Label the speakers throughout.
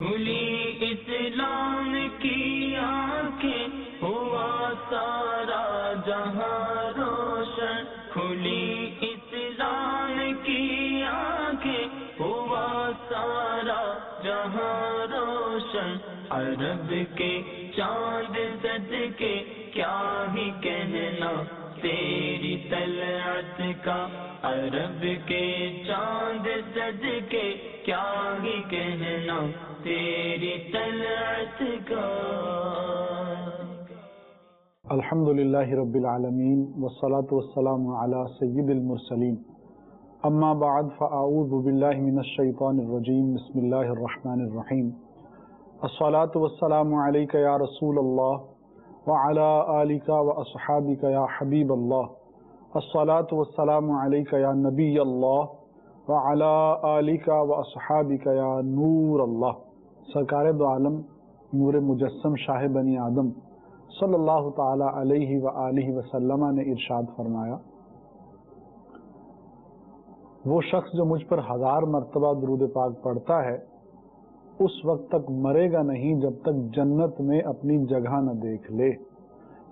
Speaker 1: کھلی اسلام کی آنکھیں ہوا سارا جہاں روشن، کھلی اسلام کی آنکھیں ہوا سارا جہاں روشن، عرب کے چاند صدقے کیا ہی کہنا تیری طلعت کا، عرب کے چاند صدقے کیا ہی کہنا تیری طلعت کا۔
Speaker 2: الحمدللہ رب العالمین والصلاة والسلام علی سید المرسلین، اما بعد فاعوذ باللہ من الشیطان الرجیم، بسم اللہ الرحمن الرحیم۔ الصلاة والسلام علیک یا رسول اللہ وعلی آلک واصحابک یا حبیب اللہ، الصلاة والسلام علیک یا نبی اللہ وعلی آلک واصحابک یا نور اللہ۔ سرکار دو عالم نور مجسم شاہ بنی آدم صلی اللہ تعالی علیہ وآلہ وسلم نے ارشاد فرمایا، وہ شخص جو مجھ پر 1000 مرتبہ درود پاک پڑھتا ہے اس وقت تک مرے گا نہیں جب تک جنت میں اپنی جگہ نہ دیکھ لے۔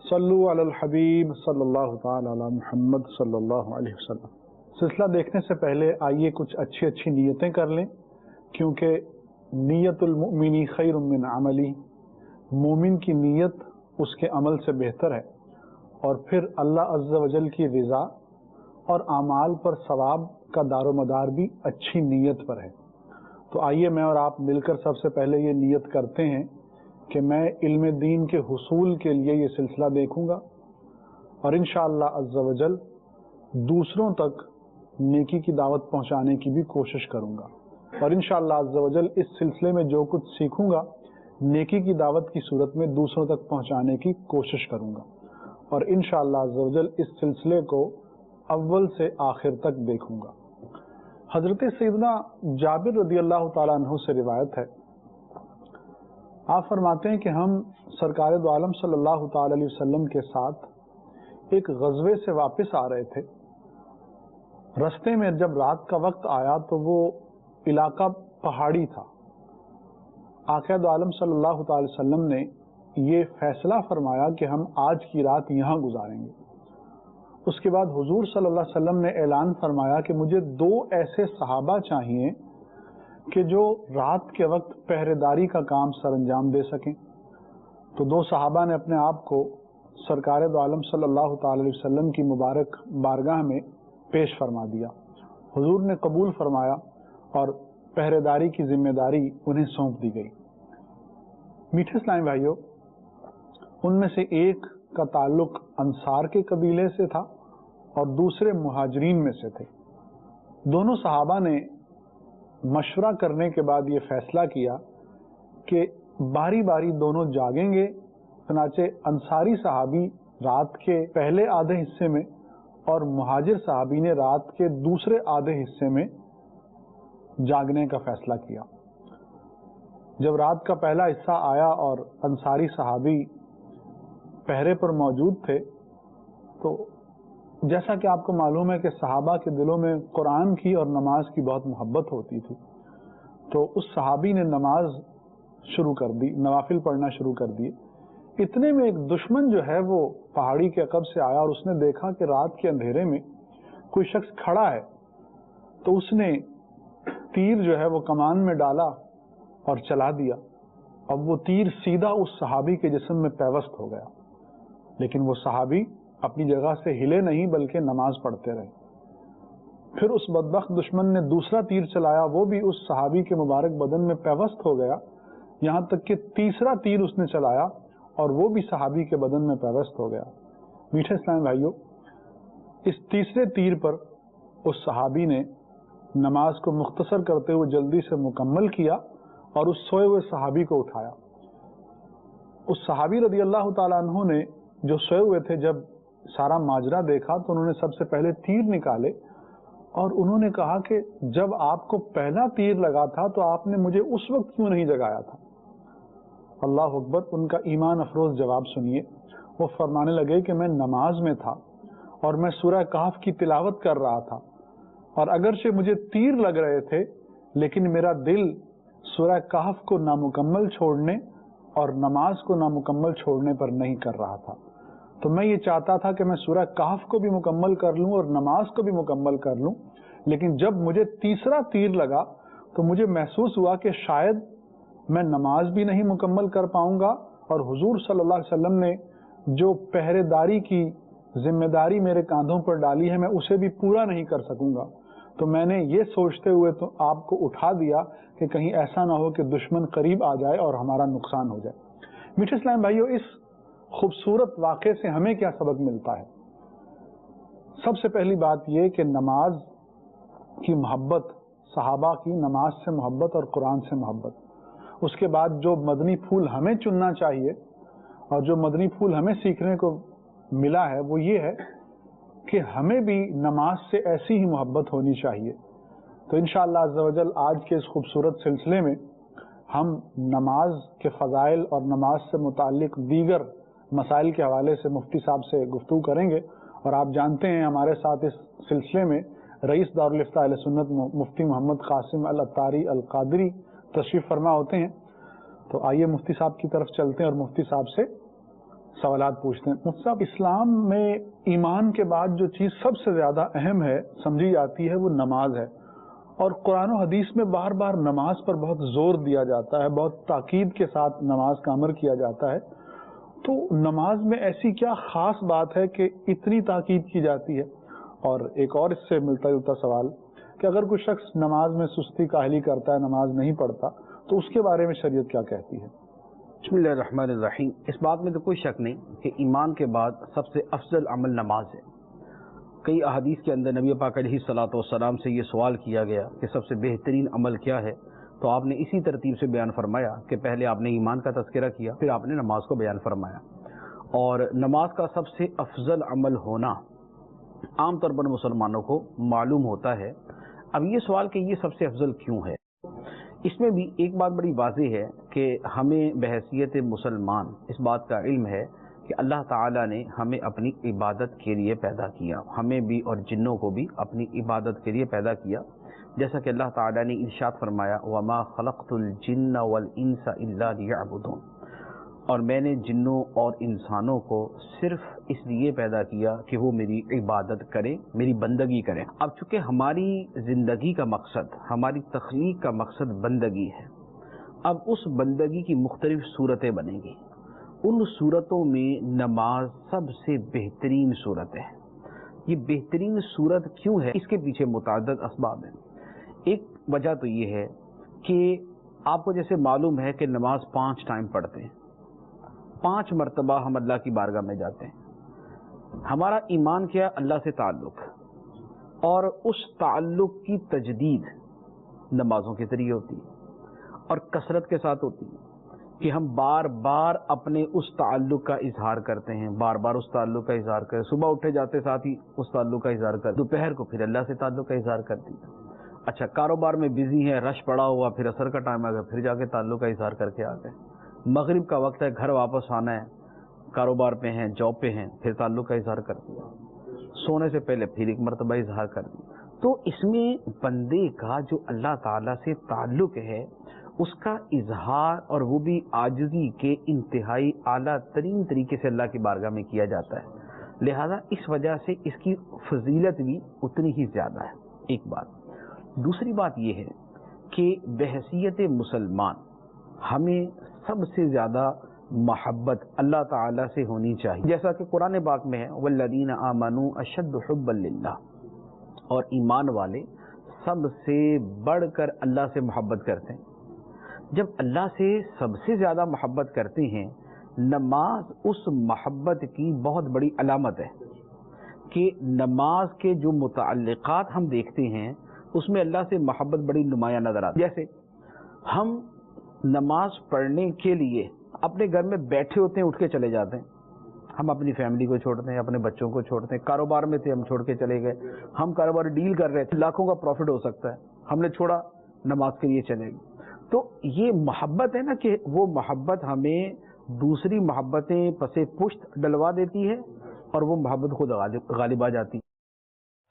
Speaker 2: صلو علی الحبیب صلی اللہ تعالی علی محمد صلی اللہ علیہ وسلم۔ سلسلہ دیکھنے سے پہلے آئیے کچھ اچھی نیتیں کر لیں، کیونکہ نیت المؤمنی خیر من عملی، مومن کی نیت اس کے عمل سے بہتر ہے، اور پھر اللہ عز و جل کی رضا اور اعمال پر ثواب کا دار و مدار بھی اچھی نیت پر ہے۔ تو آئیے میں اور آپ مل کر سب سے پہلے یہ نیت کرتے ہیں کہ میں علم دین کے حصول کے لیے یہ سلسلہ دیکھوں گا، اور انشاءاللہ عز و جل دوسروں تک نیکی کی دعوت پہنچانے کی بھی کوشش کروں گا، اور انشاءاللہ عز و جل اس سلسلے میں جو کچھ سیکھوں گا نیکی کی دعوت کی صورت میں دوسروں تک پہنچانے کی کوشش کروں گا، اور انشاءاللہ عز و جل اس سلسلے کو اول سے آخر تک دیکھوں گا۔ حضرت سیدنا جابر رضی اللہ تعالیٰ عنہ سے روایت ہے، آپ فرماتے ہیں کہ ہم سرکار دو عالم صلی اللہ تعالی علیہ وسلم کے ساتھ ایک غزوے سے واپس آ رہے تھے۔ رستے میں جب رات کا وقت آیا تو وہ علاقہ پہاڑی تھا۔ آقا دو عالم صلی اللہ تعالی وسلم نے یہ فیصلہ فرمایا کہ ہم آج کی رات یہاں گزاریں گے۔ اس کے بعد حضور صلی اللہ علیہ وسلم نے اعلان فرمایا کہ مجھے 2 ایسے صحابہ چاہیے کہ جو رات کے وقت پہرے داری کا کام سر انجام دے سکیں۔ تو 2 صحابہ نے اپنے آپ کو سرکار دو عالم صلی اللہ تعالی علیہ وسلم کی مبارک بارگاہ میں پیش فرما دیا۔ حضور نے قبول فرمایا اور پہرے داری کی ذمہ داری انہیں سونپ دی گئی۔ میٹھے اسلامی بھائیوں، ان میں سے ایک کا تعلق انصار کے قبیلے سے تھا اور دوسرے مہاجرین میں سے تھے۔ دونوں صحابہ نے مشورہ کرنے کے بعد یہ فیصلہ کیا کہ باری باری دونوں جاگیں گے۔ چنانچہ انصاری صحابی رات کے پہلے آدھے حصے میں اور مہاجر صحابی نے رات کے دوسرے آدھے حصے میں جاگنے کا فیصلہ کیا۔ جب رات کا پہلا حصہ آیا اور انصاری صحابی پہرے پر موجود تھے تو جیسا کہ آپ کو معلوم ہے کہ صحابہ کے دلوں میں قرآن کی اور نماز کی بہت محبت ہوتی تھی، تو اس صحابی نے نماز شروع کر دی، نوافل پڑھنا شروع کر دیے۔ اتنے میں ایک دشمن جو ہے وہ پہاڑی کے عقب سے آیا اور اس نے دیکھا کہ رات کے اندھیرے میں کوئی شخص کھڑا ہے، تو اس نے تیر جو ہے وہ کمان میں ڈالا اور چلا دیا۔ اب وہ تیر سیدھا اس صحابی کے جسم میں پیوست ہو گیا، لیکن وہ صحابی اپنی جگہ سے ہلے نہیں بلکہ نماز پڑھتے رہے۔ پھر اس بدبخت دشمن نے دوسرا تیر چلایا، وہ بھی اس صحابی کے مبارک بدن میں پیوست ہو گیا، یہاں تک کہ تیسرا تیر اس نے چلایا اور وہ بھی صحابی کے بدن میں پیوست ہو گیا۔ میٹھے اسلامی بھائیوں، اس تیسرے تیر پر اس صحابی نے نماز کو مختصر کرتے ہوئے جلدی سے مکمل کیا اور اس سوئے ہوئے صحابی کو اٹھایا۔ اس صحابی رضی اللہ تعالیٰ عنہ نے جو سوئے ہوئے تھے جب سارا ماجرا دیکھا تو انہوں نے سب سے پہلے تیر نکالے اور انہوں نے کہا کہ جب آپ کو پہلا تیر لگا تھا تو آپ نے مجھے اس وقت کیوں نہیں جگایا تھا؟ اللہ اکبر! ان کا ایمان افروز جواب سنیے۔ وہ فرمانے لگے کہ میں نماز میں تھا اور میں سورہ کہف کی تلاوت کر رہا تھا، اور اگرچہ مجھے تیر لگ رہے تھے لیکن میرا دل سورہ کہف کو نامکمل چھوڑنے اور نماز کو نامکمل چھوڑنے پر نہیں کر رہا تھا. تو میں یہ چاہتا تھا کہ میں سورہ کہف کو بھی مکمل کر لوں اور نماز کو بھی مکمل کر لوں، لیکن جب مجھے تیسرا تیر لگا تو مجھے محسوس ہوا کہ شاید میں نماز بھی نہیں مکمل کر پاؤں گا، اور حضور صلی اللہ علیہ وسلم نے جو پہرے داری کی ذمہ داری میرے کاندھوں پر ڈالی ہے میں اسے بھی پورا نہیں کر سکوں گا. تو میں نے یہ سوچتے ہوئے تو آپ کو اٹھا دیا کہ کہیں ایسا نہ ہو کہ دشمن قریب آ جائے اور ہمارا نقصان ہو جائے. میٹھے اسلام بھائیو، اس خوبصورت واقعے سے ہمیں کیا سبق ملتا ہے؟ سب سے پہلی بات یہ کہ نماز کی محبت، صحابہ کی نماز سے محبت اور قرآن سے محبت. اس کے بعد جو مدنی پھول ہمیں چننا چاہیے اور جو مدنی پھول ہمیں سیکھنے کو ملا ہے وہ یہ ہے کہ ہمیں بھی نماز سے ایسی ہی محبت ہونی چاہیے. تو انشاءاللہ عز و جل آج کے اس خوبصورت سلسلے میں ہم نماز کے فضائل اور نماز سے متعلق دیگر مسائل کے حوالے سے مفتی صاحب سے گفتگو کریں گے. اور آپ جانتے ہیں ہمارے ساتھ اس سلسلے میں رئیس دارالفتہ اہل سنت مفتی محمد قاسم العطاری القادری تشریف فرما ہوتے ہیں. تو آئیے مفتی صاحب کی طرف چلتے ہیں اور مفتی صاحب سے سوالات پوچھتے ہیں. مفتی صاحب، اسلام میں ایمان کے بعد جو چیز سب سے زیادہ اہم ہے سمجھی جاتی ہے وہ نماز ہے، اور قرآن و حدیث میں بار بار نماز پر بہت زور دیا جاتا ہے، بہت تاکید کے ساتھ نماز کا امر کیا جاتا ہے. تو نماز میں ایسی کیا خاص بات ہے کہ اتنی تاکید کی جاتی ہے؟ اور ایک اور اس سے ملتا جلتا سوال کہ اگر کوئی شخص نماز میں سستی کاہلی کرتا ہے، نماز نہیں پڑھتا، تو اس کے بارے میں شریعت کیا کہتی ہے؟
Speaker 3: بسم اللہ الرحمن الرحیم. اس بات میں تو کوئی شک نہیں کہ ایمان کے بعد سب سے افضل عمل نماز ہے. کئی احادیث کے اندر نبی پاک علیہ الصلوۃ والسلام سے یہ سوال کیا گیا کہ سب سے بہترین عمل کیا ہے، تو آپ نے اسی ترتیب سے بیان فرمایا کہ پہلے آپ نے ایمان کا تذکرہ کیا، پھر آپ نے نماز کو بیان فرمایا. اور نماز کا سب سے افضل عمل ہونا عام طور پر مسلمانوں کو معلوم ہوتا ہے. اب یہ سوال کہ یہ سب سے افضل کیوں ہے، اس میں بھی ایک بات بڑی واضح ہے کہ ہمیں بحیثیت مسلمان اس بات کا علم ہے کہ اللہ تعالیٰ نے ہمیں اپنی عبادت کے لیے پیدا کیا، ہمیں بھی اور جنوں کو بھی اپنی عبادت کے لیے پیدا کیا. جیسا کہ اللہ تعالیٰ نے ارشاد فرمایا وَمَا خَلَقْتُ الْجِنَّ وَالْإِنسَ إِلَّا لِيَعْبُدُونَ، اور میں نے جنوں اور انسانوں کو صرف اس لیے پیدا کیا کہ وہ میری عبادت کریں، میری بندگی کریں. اب چونکہ ہماری زندگی کا مقصد، ہماری تخلیق کا مقصد بندگی ہے، اب اس بندگی کی مختلف صورتیں بنیں گی. ان صورتوں میں نماز سب سے بہترین صورت ہے. یہ بہترین صورت کیوں ہے؟ اس کے پیچھے متعدد اسباب ہیں. ایک وجہ تو یہ ہے کہ آپ کو جیسے معلوم ہے کہ نماز 5 ٹائم پڑھتے ہیں، 5 مرتبہ ہم اللہ کی بارگاہ میں جاتے ہیں. ہمارا ایمان کیا؟ اللہ سے تعلق، اور اس تعلق کی تجدید نمازوں کے ذریعے ہوتی ہے اور کثرت کے ساتھ ہوتی ہے کہ ہم بار بار اپنے اس تعلق کا اظہار کرتے ہیں، بار بار اس تعلق کا اظہار کریں. صبح اٹھے جاتے ساتھ ہی اس تعلق کا اظہار کرتے، دوپہر کو پھر اللہ سے تعلق کا اظہار کرتی. اچھا، کاروبار میں بزی ہے، رش پڑا ہوا، پھر عصر کا ٹائم آ گیا، پھر جا کے تعلق کا اظہار کر کے آ گئے. مغرب کا وقت ہے، گھر واپس آنا ہے، کاروبار پہ ہیں، جاب پہ ہیں، پھر تعلق کا اظہار کر دیا. سونے سے پہلے پھر ایک مرتبہ اظہار کر دیا. تو اس میں بندے کا جو اللہ تعالیٰ سے تعلق ہے اس کا اظہار، اور وہ بھی عاجزی کے انتہائی اعلیٰ ترین طریقے سے اللہ کی بارگاہ میں کیا جاتا ہے. لہذا اس وجہ سے اس کی فضیلت بھی اتنی ہی زیادہ ہے. ایک بات. دوسری بات یہ ہے کہ بحیثیت مسلمان ہمیں سب سے زیادہ محبت اللہ تعالیٰ سے ہونی چاہیے، جیسا کہ قرآن پاک میں ہے والذین آمنوا اشد حبا للہ، اور ایمان والے سب سے بڑھ کر اللہ سے محبت کرتے ہیں. جب اللہ سے سب سے زیادہ محبت کرتے ہیں، نماز اس محبت کی بہت بڑی علامت ہے کہ نماز کے جو متعلقات ہم دیکھتے ہیں اس میں اللہ سے محبت بڑی نمایاں نظر آتی ہے. جیسے ہم نماز پڑھنے کے لیے اپنے گھر میں بیٹھے ہوتے ہیں، اٹھ کے چلے جاتے ہیں، ہم اپنی فیملی کو چھوڑتے ہیں، اپنے بچوں کو چھوڑتے ہیں. کاروبار میں تھے، ہم چھوڑ کے چلے گئے، ہم کاروبار ڈیل کر رہے تھے، لاکھوں کا پروفٹ ہو سکتا ہے، ہم نے چھوڑا، نماز کے لیے چلے گئے. تو یہ محبت ہے نا کہ وہ محبت ہمیں دوسری محبتیں پسے پشت ڈلوا دیتی ہے اور وہ محبت خود غالب آ جاتی.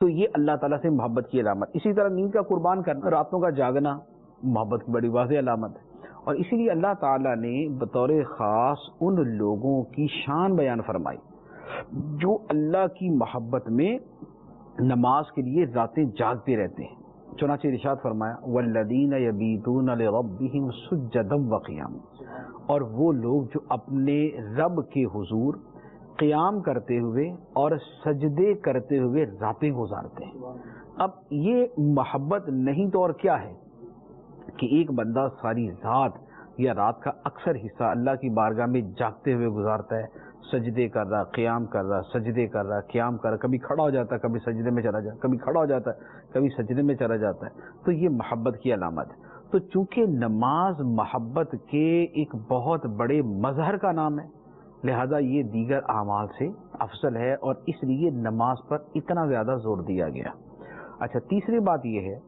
Speaker 3: تو یہ اللہ تعالیٰ سے محبت کی علامت. اسی طرح نیند کا قربان کرنا، راتوں کا جاگنا، محبت کی بڑی واضح علامت ہے، اور اسی لیے اللہ تعالیٰ نے بطور خاص ان لوگوں کی شان بیان فرمائی جو اللہ کی محبت میں نماز کے لیے راتیں جاگتے رہتے ہیں۔ چنانچہ ارشاد فرمایا والذین یبیتون لربہم سجدا وقیاما، اور وہ لوگ جو اپنے رب کے حضور قیام کرتے ہوئے اور سجدے کرتے ہوئے راتیں گزارتے ہیں۔ اب یہ محبت نہیں تو اور کیا ہے کہ ایک بندہ ساری رات یا رات کا اکثر حصہ اللہ کی بارگاہ میں جاگتے ہوئے گزارتا ہے، سجدے کر رہا، قیام کر رہا، سجدے کر رہا، قیام کر رہا، کبھی کھڑا ہو جاتا ہے، کبھی سجدے میں چلا جاتا ہے، کبھی کھڑا ہو جاتا ہے، کبھی سجدے میں چلا جاتا ہے، تو یہ محبت کی علامت ہے۔ تو چونکہ نماز محبت کے ایک بہت بڑے مظہر کا نام ہے، لہذا یہ دیگر اعمال سے افضل ہے، اور اس لیے نماز پر اتنا زیادہ زور دیا گیا۔ اچھا، تیسری بات یہ ہے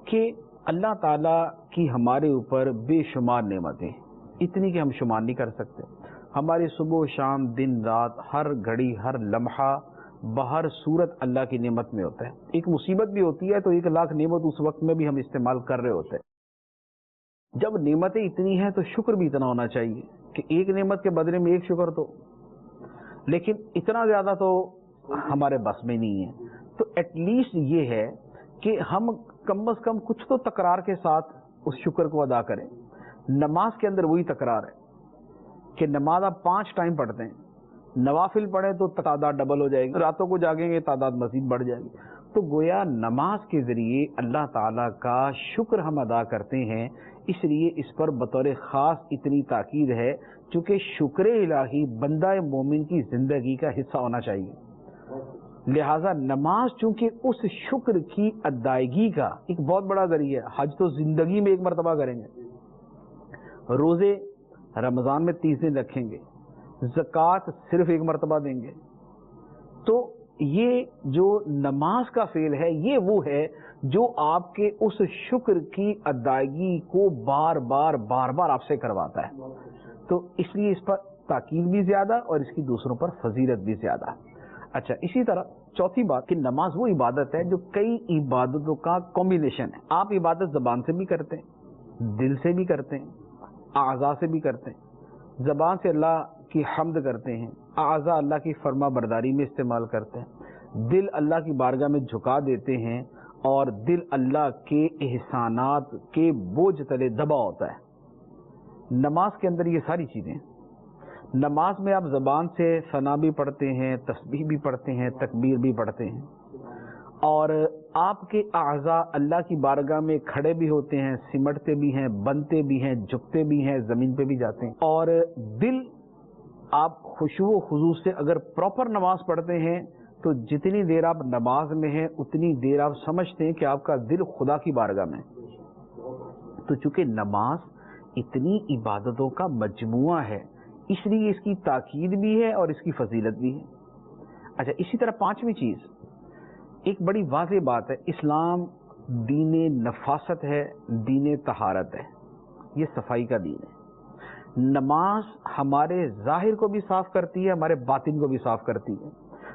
Speaker 3: کہ اللہ تعالیٰ کی ہمارے اوپر بے شمار نعمتیں، اتنی کہ ہم شمار نہیں کر سکتے۔ ہماری صبح و شام، دن رات، ہر گھڑی، ہر لمحہ، بہر صورت اللہ کی نعمت میں ہوتا ہے۔ ایک مصیبت بھی ہوتی ہے تو 1,00,000 نعمت اس وقت میں بھی ہم استعمال کر رہے ہوتے ہیں۔ جب نعمتیں اتنی ہیں تو شکر بھی اتنا ہونا چاہیے کہ ایک نعمت کے بدلے میں ایک شکر، تو لیکن اتنا زیادہ تو ہمارے بس میں نہیں ہے۔ تو ایٹ لیسٹ یہ ہے کہ ہم کم از کم کچھ تو تکرار کے ساتھ اس شکر کو ادا کریں۔ نماز کے اندر وہی تکرار ہے کہ نماز آپ 5 ٹائم پڑھتے ہیں، نوافل پڑھیں تو تعداد ڈبل ہو جائے گی، راتوں کو جاگیں گے تعداد مزید بڑھ جائے گی۔ تو گویا نماز کے ذریعے اللہ تعالیٰ کا شکر ہم ادا کرتے ہیں، اس لیے اس پر بطور خاص اتنی تاکید ہے چونکہ شکر الہی بندہ مومن کی زندگی کا حصہ ہونا چاہیے۔ لہٰذا نماز چونکہ اس شکر کی ادائیگی کا ایک بہت بڑا ذریعہ ہے۔ حج تو زندگی میں ایک مرتبہ کریں گے، روزے رمضان میں 30 دن رکھیں گے، زکوٰۃ صرف ایک مرتبہ دیں گے۔ تو یہ جو نماز کا فعل ہے یہ وہ ہے جو آپ کے اس شکر کی ادائیگی کو بار بار آپ سے کرواتا ہے۔ تو اس لیے اس پر تاکید بھی زیادہ اور اس کی دوسروں پر فضیلت بھی زیادہ۔ اچھا، اسی طرح چوتھی بات کہ نماز وہ عبادت ہے جو کئی عبادتوں کا کمبینیشن ہے۔ آپ عبادت زبان سے بھی کرتے ہیں، دل سے بھی کرتے ہیں، اعضاء سے بھی کرتے ہیں۔ زبان سے اللہ کی حمد کرتے ہیں، اعضاء اللہ کی فرما برداری میں استعمال کرتے ہیں، دل اللہ کی بارگاہ میں جھکا دیتے ہیں، اور دل اللہ کے احسانات کے بوجھ تلے دبا ہوتا ہے۔ نماز کے اندر یہ ساری چیزیں ہیں۔ نماز میں آپ زبان سے ثنا بھی پڑھتے ہیں، تسبیح بھی پڑھتے ہیں، تکبیر بھی پڑھتے ہیں، اور آپ کے اعضاء اللہ کی بارگاہ میں کھڑے بھی ہوتے ہیں، سمٹتے بھی ہیں، بنتے بھی ہیں، جھکتے بھی ہیں، زمین پہ بھی جاتے ہیں۔ اور دل آپ خشوع و خضوع سے اگر پراپر نماز پڑھتے ہیں تو جتنی دیر آپ نماز میں ہیں اتنی دیر آپ سمجھتے ہیں کہ آپ کا دل خدا کی بارگاہ میں۔ تو چونکہ نماز اتنی عبادتوں کا مجموعہ ہے اس لیے اس کی تاکید بھی ہے اور اس کی فضیلت بھی ہے۔ اچھا، اسی طرح پانچویں چیز، ایک بڑی واضح بات ہے، اسلام دین نفاست ہے، دین طہارت ہے، یہ صفائی کا دین ہے۔ نماز ہمارے ظاہر کو بھی صاف کرتی ہے، ہمارے باطن کو بھی صاف کرتی ہے۔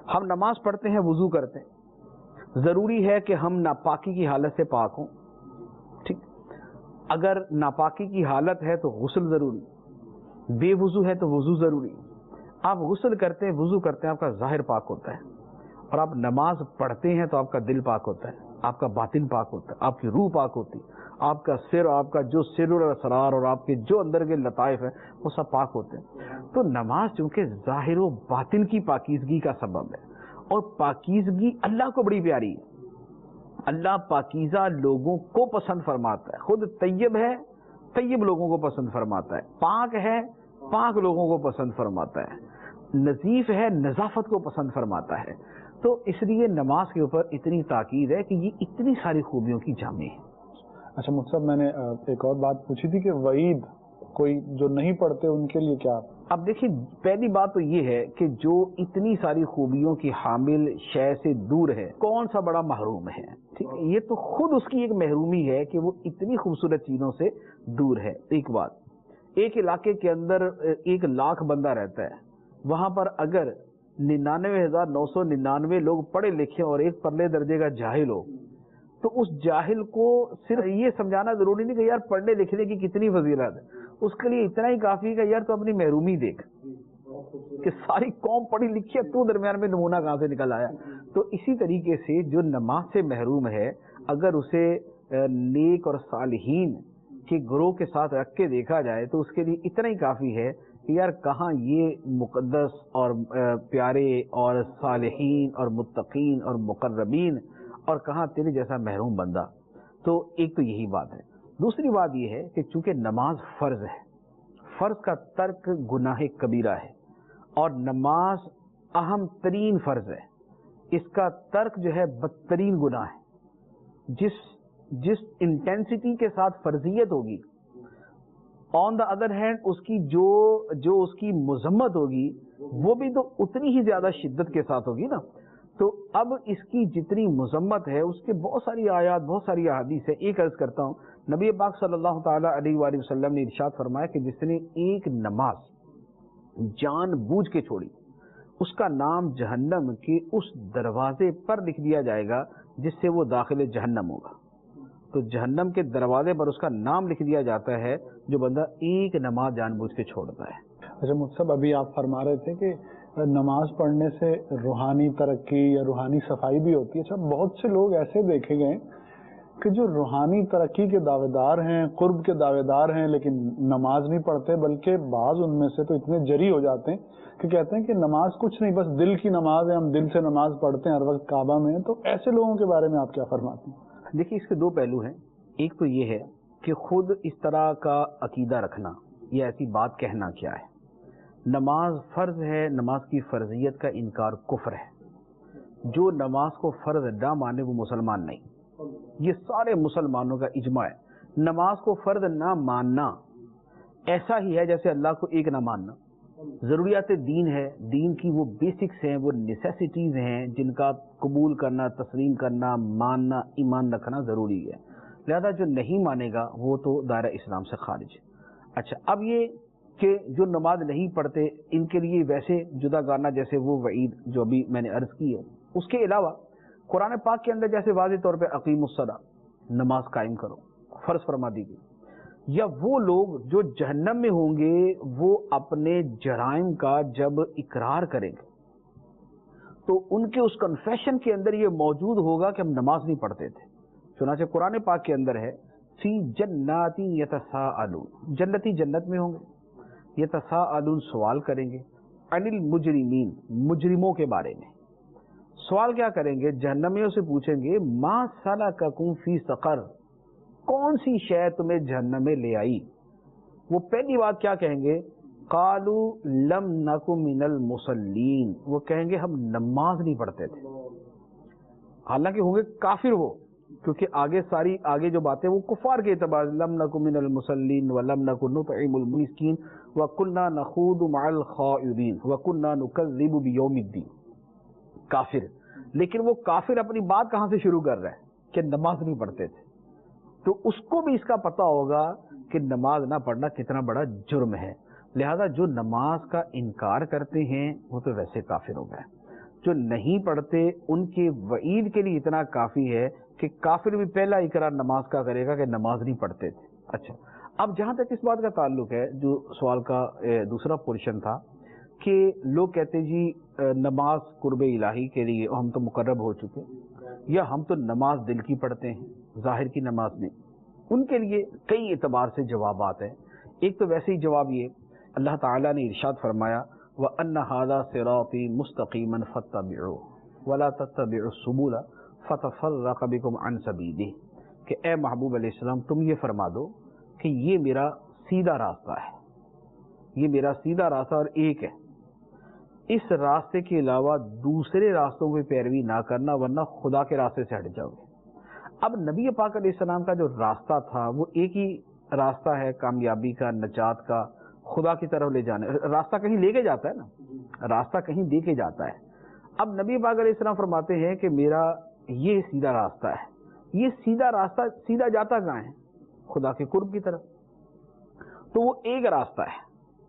Speaker 3: ہم نماز پڑھتے ہیں، وضو کرتے ہیں، ضروری ہے کہ ہم ناپاکی کی حالت سے پاک ہوں، ٹھیک۔ اگر ناپاکی کی حالت ہے تو غسل ضروری، بے وضو ہے تو وضو ضروری۔ آپ غسل کرتے ہیں، وضو کرتے ہیں، آپ کا ظاہر پاک ہوتا ہے، اور آپ نماز پڑھتے ہیں تو آپ کا دل پاک ہوتا ہے، آپ کا باطن پاک ہوتا ہے، آپ کی روح پاک ہوتی ہے، آپ کا سر، آپ کا جو سر اور اسرار اور آپ کے جو اندر کے لطائف ہیں وہ سب پاک ہوتے ہیں۔ تو نماز چونکہ ظاہر و باطن کی پاکیزگی کا سبب ہے، اور پاکیزگی اللہ کو بڑی پیاری ہے۔ اللہ پاکیزہ لوگوں کو پسند فرماتا ہے، خود طیب ہے، طیب لوگوں کو پسند فرماتا ہے، پاک ہے، پاک لوگوں کو پسند فرماتا ہے، نظیف ہے، نظافت کو پسند فرماتا ہے۔ تو اس لیے نماز کے اوپر اتنی تاکید ہے کہ یہ اتنی ساری خوبیوں کی جامع ہے۔
Speaker 2: اچھا مفتی صاحب، میں نے ایک اور بات پوچھی تھی کہ وعید کوئی جو نہیں پڑھتے ان کے لیے کیا؟
Speaker 3: اب دیکھیں، پہلی بات تو یہ ہے کہ جو اتنی ساری خوبیوں کی حامل شے سے دور ہے، کون سا بڑا محروم ہے، ٹھیک ہے، یہ تو خود اس کی ایک محرومی ہے کہ وہ اتنی خوبصورت چیزوں سے دور ہے۔ ایک بات، ایک علاقے کے اندر 1,00,000 بندہ رہتا ہے، وہاں پر اگر 99,999 لوگ پڑھے لکھے اور ایک پرلے درجے کا جاہل ہو تو اس جاہل کو صرف یہ سمجھانا ضروری نہیں کہ یار پڑھنے لکھنے کی کتنی فضیلت ہے، اس کے لیے اتنا ہی کافی ہے کہ یار تو اپنی محرومی دیکھ کہ ساری قوم پڑھی لکھی ہے، تو درمیان میں نمونہ کہاں سے نکل آیا. تو اسی طریقے سے جو نماز سے محروم ہے، اگر اسے نیک اور صالحین کے گروہ کے ساتھ رکھ کے دیکھا جائے تو اس کے لیے اتنا ہی کافی ہے کہ یار کہاں یہ مقدس اور پیارے اور صالحین اور متقین اور مقربین، اور کہاں تیرے جیسا محروم بندہ. تو ایک تو یہی بات ہے. دوسری بات یہ ہے کہ چونکہ نماز فرض ہے، فرض کا ترک گناہ کبیرہ ہے، اور نماز اہم ترین فرض ہے، اس کا ترک جو ہے بدترین گناہ ہے. جس انٹینسٹی کے ساتھ فرضیت ہوگی، آن دا ادر ہینڈ اس کی جو اس کی مذمت ہوگی وہ بھی تو اتنی ہی زیادہ شدت کے ساتھ ہوگی نا. تو اب اس کی جتنی مذمت ہے اس کے بہت ساری آیات، بہت ساری احادیث ہے. ایک عرض کرتا ہوں، نبی پاک صلی اللہ تعالی علیہ وآلہ وسلم نے ارشاد فرمایا کہ جس نے ایک نماز جان بوجھ کے چھوڑی، اس کا نام جہنم کے اس دروازے پر لکھ دیا جائے گا جس سے وہ داخل جہنم ہوگا. تو جہنم کے دروازے پر اس کا نام لکھ دیا جاتا ہے جو بندہ ایک نماز جان بوجھ کے چھوڑتا ہے.
Speaker 2: اچھا مصعب، ابھی آپ فرما رہے تھے کہ نماز پڑھنے سے روحانی ترقی یا روحانی صفائی بھی ہوتی ہے. اچھا، بہت سے لوگ ایسے دیکھے گئے کہ جو روحانی ترقی کے دعوے دار ہیں، قرب کے دعوے دار ہیں، لیکن نماز نہیں پڑھتے، بلکہ بعض ان میں سے تو اتنے جری ہو جاتے ہیں کہ کہتے ہیں کہ نماز کچھ نہیں، بس دل کی نماز ہے، ہم دل سے نماز پڑھتے ہیں، ہر وقت کعبہ میں ہیں. تو ایسے لوگوں کے بارے میں آپ کیا فرماتے ہیں؟
Speaker 3: دیکھیے، اس کے دو پہلو ہیں. ایک تو یہ ہے کہ خود اس طرح کا عقیدہ رکھنا یا ایسی بات کہنا کیا ہے. نماز فرض ہے، نماز کی فرضیت کا انکار کفر ہے. جو نماز کو فرض نہ مانے وہ مسلمان نہیں. یہ سارے مسلمانوں کا اجماع ہے. نماز کو فرض نہ ماننا ایسا ہی ہے جیسے اللہ کو ایک نہ ماننا. ضروریات دین ہے، دین کی وہ بیسکس ہیں، وہ نیسیسٹیز ہیں جن کا قبول کرنا، تسلیم کرنا، ماننا، ایمان رکھنا ضروری ہے. لہذا جو نہیں مانے گا وہ تو دائرہ اسلام سے خارج ہے. اچھا، اب یہ کہ جو نماز نہیں پڑھتے ان کے لیے ویسے جدا گانا جیسے وہ وعید جو ابھی میں نے عرض کی ہے، اس کے علاوہ قرآن پاک کے اندر جیسے واضح طور پہ اقیم الصلاۃ، نماز قائم کرو، فرض فرما دی گئی. یا وہ لوگ جو جہنم میں ہوں گے وہ اپنے جرائم کا جب اقرار کریں گے تو ان کے اس کنفیشن کے اندر یہ موجود ہوگا کہ ہم نماز نہیں پڑھتے تھے. چنانچہ قرآن پاک کے اندر ہے فی جنات یتساءلون، جنتی جنت میں ہوں گے، یتساءلون سوال کریں گے، عن المجرمین، مجرموں کے بارے میں. سوال کیا کریں گے؟ جہنمیوں سے پوچھیں گے ما سلککم فی سقر، کون سی شے تمہیں جہنم میں لے آئی؟ وہ پہلی بات کیا کہیں گے؟ قالوا لم نک من المصلین، وہ کہیں گے ہم نماز نہیں پڑھتے تھے. حالانکہ ہوں گے کافر وہ، کیونکہ آگے جو باتیں وہ کفار کے اعتبار، لم نک من المصلین ولم نک نطعم المسکین وکنا نخوض مع الخائضین وکنا نکذب بیوم الدین. کافر، لیکن وہ کافر اپنی بات کہاں سے شروع کر رہا ہے کہ نماز نہیں پڑھتے تھے. تو اس کو بھی اس کا پتہ ہوگا کہ نماز نہ پڑھنا کتنا بڑا جرم ہے. لہذا جو نماز کا انکار کرتے ہیں وہ تو ویسے کافر ہو گئے. جو نہیں پڑھتے ان کے وعید کے لیے اتنا کافی ہے کہ کافر بھی پہلا اقرار نماز کا کرے گا کہ نماز نہیں پڑھتے تھے. اچھا، اب جہاں تک اس بات کا تعلق ہے، جو سوال کا دوسرا پورشن تھا کہ لوگ کہتے ہیں جی نماز قرب الہی کے لیے ہم تو مقرب ہو چکے، یا ہم تو نماز دل کی پڑھتے ہیں، ظاہر کی نماز نہیں. ان کے لیے کئی اعتبار سے جوابات ہیں. ایک تو ویسے ہی جواب یہ، اللہ تعالیٰ نے ارشاد فرمایا وَأَنَّ هَذَا صِرَاطِي مُسْتَقِيمًا فَاتَّبِعُوهُ وَلَا تَتَّبِعُوا السُّبُلَ فَتَفَرَّقَ بِكُمْ عَنْ سَبِيلِهِ، کہ اے محبوب علیہ السلام تم یہ فرما دو کہ یہ میرا سیدھا راستہ ہے، یہ میرا سیدھا راستہ اور ایک ہے، اس راستے کے علاوہ دوسرے راستوں کی پیروی نہ کرنا ورنہ خدا کے راستے سے ہٹ جاؤ گے. اب نبی پاک علیہ السلام کا جو راستہ تھا وہ ایک ہی راستہ ہے، کامیابی کا، نجات کا، خدا کی طرف لے جانے. راستہ کہیں لے کے جاتا ہے نا، راستہ کہیں دے کے جاتا ہے. اب نبی پاک علیہ السلام فرماتے ہیں کہ میرا یہ سیدھا راستہ ہے. یہ سیدھا راستہ سیدھا جاتا کہاں ہے؟ خدا کے قرب کی طرف. تو وہ ایک راستہ ہے،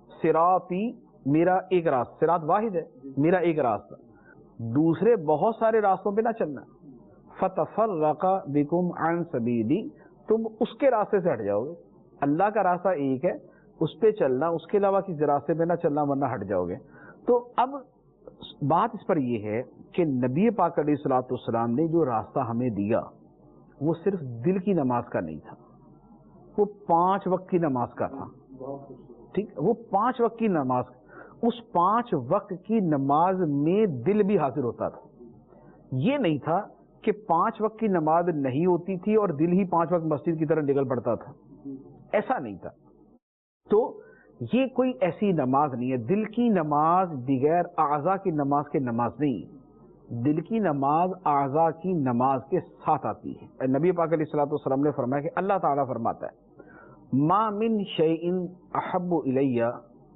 Speaker 3: صراطی، میرا ایک راستہ، صراط واحد ہے، میرا ایک راستہ. دوسرے بہت سارے راستوں پہ نہ چلنا. فتفرق بکم عن سبیلی، تم اس کے راستے سے ہٹ جاؤ گے. اللہ کا راستہ ایک ہے، اس پہ چلنا، اس کے علاوہ کسی راستے پہ نہ چلنا ورنہ ہٹ جاؤ گے. تو اب بات اس پر یہ ہے کہ نبی پاک علیہ الصلوۃ والسلام نے جو راستہ ہمیں دیا وہ صرف دل کی نماز کا نہیں تھا، وہ 5 وقت کی نماز کا تھا. ٹھیک، وہ 5 وقت کی نماز، اس 5 وقت کی نماز میں دل بھی حاضر ہوتا تھا. یہ نہیں تھا کہ 5 وقت کی نماز نہیں ہوتی تھی اور دل ہی 5 وقت مسجد کی طرف نکل پڑتا تھا، ایسا نہیں تھا. تو یہ کوئی ایسی نماز نہیں ہے. دل کی نماز بغیر اعضاء کی نماز کے نماز نہیں، دل کی نماز اعضاء کی نماز کے ساتھ آتی ہے. نبی پاک علیہ الصلوۃ والسلام نے فرمایا کہ اللہ تعالیٰ فرماتا ہے ما من شیء احب الی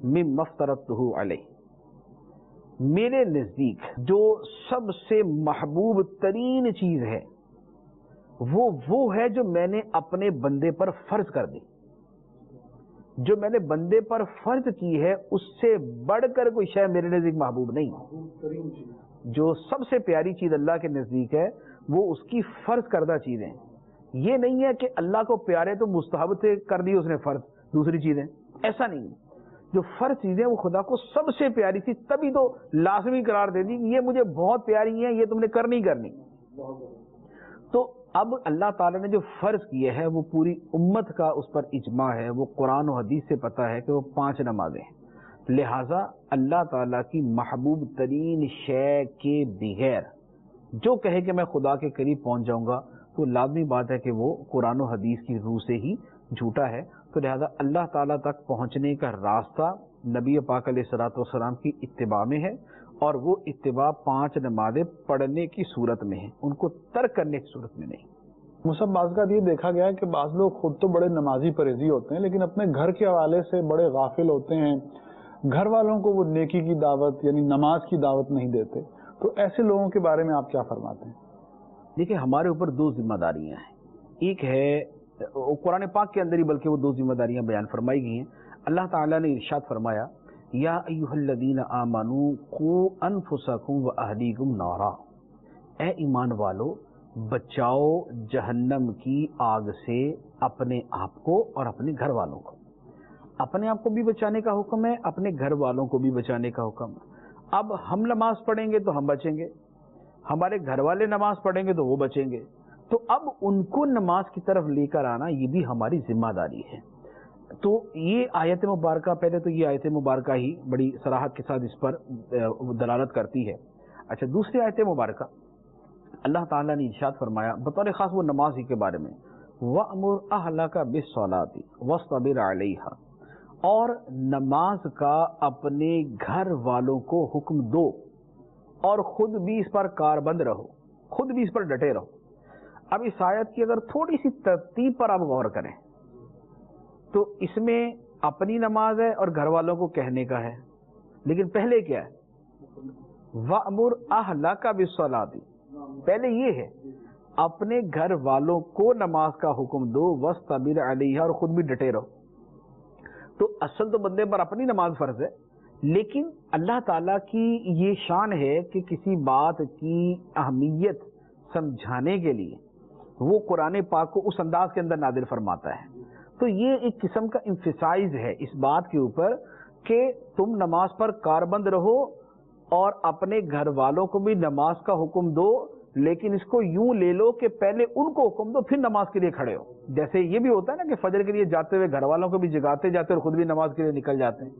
Speaker 3: مما افترضته علیہ، میرے نزدیک جو سب سے محبوب ترین چیز ہے وہ ہے جو میں نے اپنے بندے پر فرض کر دی. جو میں نے بندے پر فرض کی ہے اس سے بڑھ کر کوئی شے میرے نزدیک محبوب نہیں. جو سب سے پیاری چیز اللہ کے نزدیک ہے وہ اس کی فرض کردہ چیزیں. یہ نہیں ہے کہ اللہ کو پیارے تو مستحب سے کر دی اس نے فرض دوسری چیزیں، ایسا نہیں. جو فرض چیزیں وہ خدا کو سب سے پیاری تھی تبھی تو لازمی قرار دے دی کہ یہ مجھے بہت پیاری ہیں، یہ تم نے کرنی کرنی. تو اب اللہ تعالیٰ نے جو فرض کیے ہے وہ پوری امت کا اس پر اجماع ہے، وہ قرآن و حدیث سے پتہ ہے کہ وہ 5 نمازیں ہیں. لہٰذا اللہ تعالیٰ کی محبوب ترین شے کے بغیر جو کہے کہ میں خدا کے قریب پہنچ جاؤں گا تو لازمی بات ہے کہ وہ قرآن و حدیث کی روح سے ہی جھوٹا ہے. تو لہٰذا اللہ تعالیٰ تک پہنچنے کا راستہ نبی پاک علیہ الصلوۃ والسلام کی اتباع میں ہے، اور وہ اتباع 5 نمازیں پڑھنے کی صورت میں ہے، ان کو ترک کرنے کی صورت میں نہیں.
Speaker 2: مصعب، بعض کا یہ دیکھا گیا ہے کہ بعض لوگ خود تو بڑے نمازی پرہیزی ہوتے ہیں لیکن اپنے گھر کے حوالے سے بڑے غافل ہوتے ہیں، گھر والوں کو وہ نیکی کی دعوت یعنی نماز کی دعوت نہیں دیتے. تو ایسے لوگوں کے بارے میں آپ کیا فرماتے ہیں؟
Speaker 3: دیکھیں، ہمارے اوپر 2 ذمہ داریاں ہیں. ایک ہے قرآن پاک کے اندر ہی بلکہ وہ 2 ذمہ داریاں بیان فرمائی گئی ہیں. اللہ تعالیٰ نے ارشاد فرمایا یا ایھا الذین آمنوا قوا انفسکم واہلیکم نارا، اے ایمان والو بچاؤ جہنم کی آگ سے اپنے آپ کو اور اپنے گھر والوں کو. اپنے آپ کو بھی بچانے کا حکم ہے، اپنے گھر والوں کو بھی بچانے کا حکم ہے. اب ہم نماز پڑھیں گے تو ہم بچیں گے، ہمارے گھر والے نماز پڑھیں گے تو وہ بچیں گے. تو اب ان کو نماز کی طرف لے کر آنا یہ بھی ہماری ذمہ داری ہے. تو یہ آیت مبارکہ، پہلے تو یہ آیت مبارکہ ہی بڑی صراحت کے ساتھ اس پر دلالت کرتی ہے. اچھا، دوسری آیت مبارکہ اللہ تعالیٰ نے ارشاد فرمایا بطور خاص وہ نماز ہی کے بارے میں، وَأْمُرْ أَهْلَكَ بِالصَّلَاةِ وَاصْطَبِرْ عَلَيْهَا، اور نماز کا اپنے گھر والوں کو حکم دو اور خود بھی اس پر کاربند رہو، خود بھی اس پر ڈٹے رہو. اب اس آیت کی اگر تھوڑی سی ترتیب پر آپ غور کریں تو اس میں اپنی نماز ہے اور گھر والوں کو کہنے کا ہے، لیکن پہلے کیا ہے؟ وَأْمُرْ أَهْلَكَ بِالصَّلَاةِ، پہلے یہ ہے اپنے گھر والوں کو نماز کا حکم دو، وَاصْطَبِرْ عَلَيْهَا، اور خود بھی ڈٹے رہو. تو اصل تو بندے پر اپنی نماز فرض ہے، لیکن اللہ تعالیٰ کی یہ شان ہے کہ کسی بات کی اہمیت سمجھانے کے لیے وہ قرآن پاک کو اس انداز کے اندر نازل فرماتا ہے. تو یہ ایک قسم کا امفسائز ہے اس بات کے اوپر کہ تم نماز پر کاربند رہو اور اپنے گھر والوں کو بھی نماز کا حکم دو، لیکن اس کو یوں لے لو کہ پہلے ان کو حکم دو پھر نماز کے لیے کھڑے ہو. جیسے یہ بھی ہوتا ہے نا کہ فجر کے لیے جاتے ہوئے گھر والوں کو بھی جگاتے جاتے اور خود بھی نماز کے لیے نکل جاتے ہیں.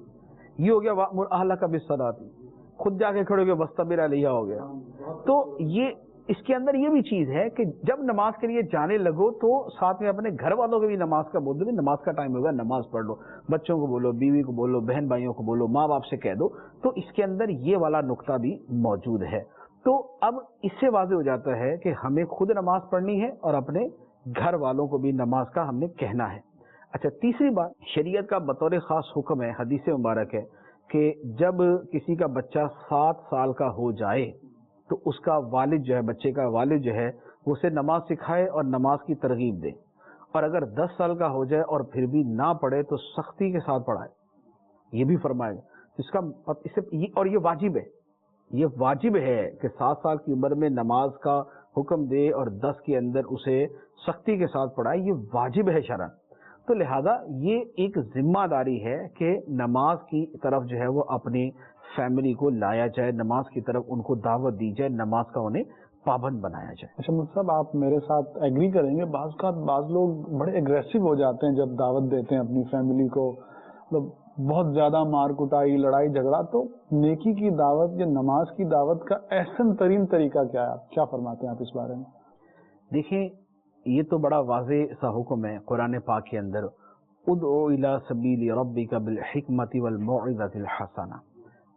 Speaker 3: یہ ہو گیا وَأْمُرْ أَهْلَكَ بِالصَّلَاةِ، خود جا کے کھڑے ہو گئے وَاصْطَبِرْ عَلَيْهَا ہو گیا. تو یہ اس کے اندر یہ بھی چیز ہے کہ جب نماز کے لیے جانے لگو تو ساتھ میں اپنے گھر والوں کو بھی نماز کا بول دو، نماز کا ٹائم ہوگا نماز پڑھ لو، بچوں کو بولو، بیوی کو بولو، بہن بھائیوں کو بولو، ماں باپ سے کہہ دو. تو اس کے اندر یہ والا نقطہ بھی موجود ہے. تو اب اس سے واضح ہو جاتا ہے کہ ہمیں خود نماز پڑھنی ہے اور اپنے گھر والوں کو بھی نماز کا ہم نے کہنا ہے. اچھا، تیسری بات شریعت کا بطور خاص حکم ہے، حدیث مبارک ہے کہ جب کسی کا بچہ 7 سال کا ہو جائے تو اس کا والد جو ہے، بچے کا والد جو ہے، وہ اسے نماز سکھائے اور نماز کی ترغیب دے. اور اگر 10 سال کا ہو جائے اور پھر بھی نہ پڑھے تو سختی کے ساتھ پڑھائے، یہ بھی فرمائے گا. اس کا اور یہ واجب ہے، یہ واجب ہے کہ 7 سال کی عمر میں نماز کا حکم دے اور 10 کے اندر اسے سختی کے ساتھ پڑھائے، یہ واجب ہے شرعن۔ تو لہذا یہ ایک ذمہ داری ہے کہ نماز کی طرف جو ہے وہ اپنی فیملی کو لایا جائے، نماز کی طرف ان کو دعوت دی جائے، نماز کا انہیں پابند بنایا جائے۔
Speaker 2: اچھا مفتی صاحب، آپ میرے ساتھ ایگری کریں گے، بعض لوگ بڑے ایگریسو ہو جاتے ہیں جب دعوت دیتے ہیں اپنی فیملی کو، مطلب بہت زیادہ مار کٹائی، لڑائی جھگڑا، تو نیکی کی دعوت یا نماز کی دعوت کا احسن ترین طریقہ کیا ہے؟ آپ کیا فرماتے ہیں آپ اس بارے میں؟
Speaker 3: دیکھیں، یہ تو بڑا واضح سا حکم ہے قرآن پاک کے اندر، ادعو الی سبیل ربک بالحکمت والموعظۃ الحسنہ،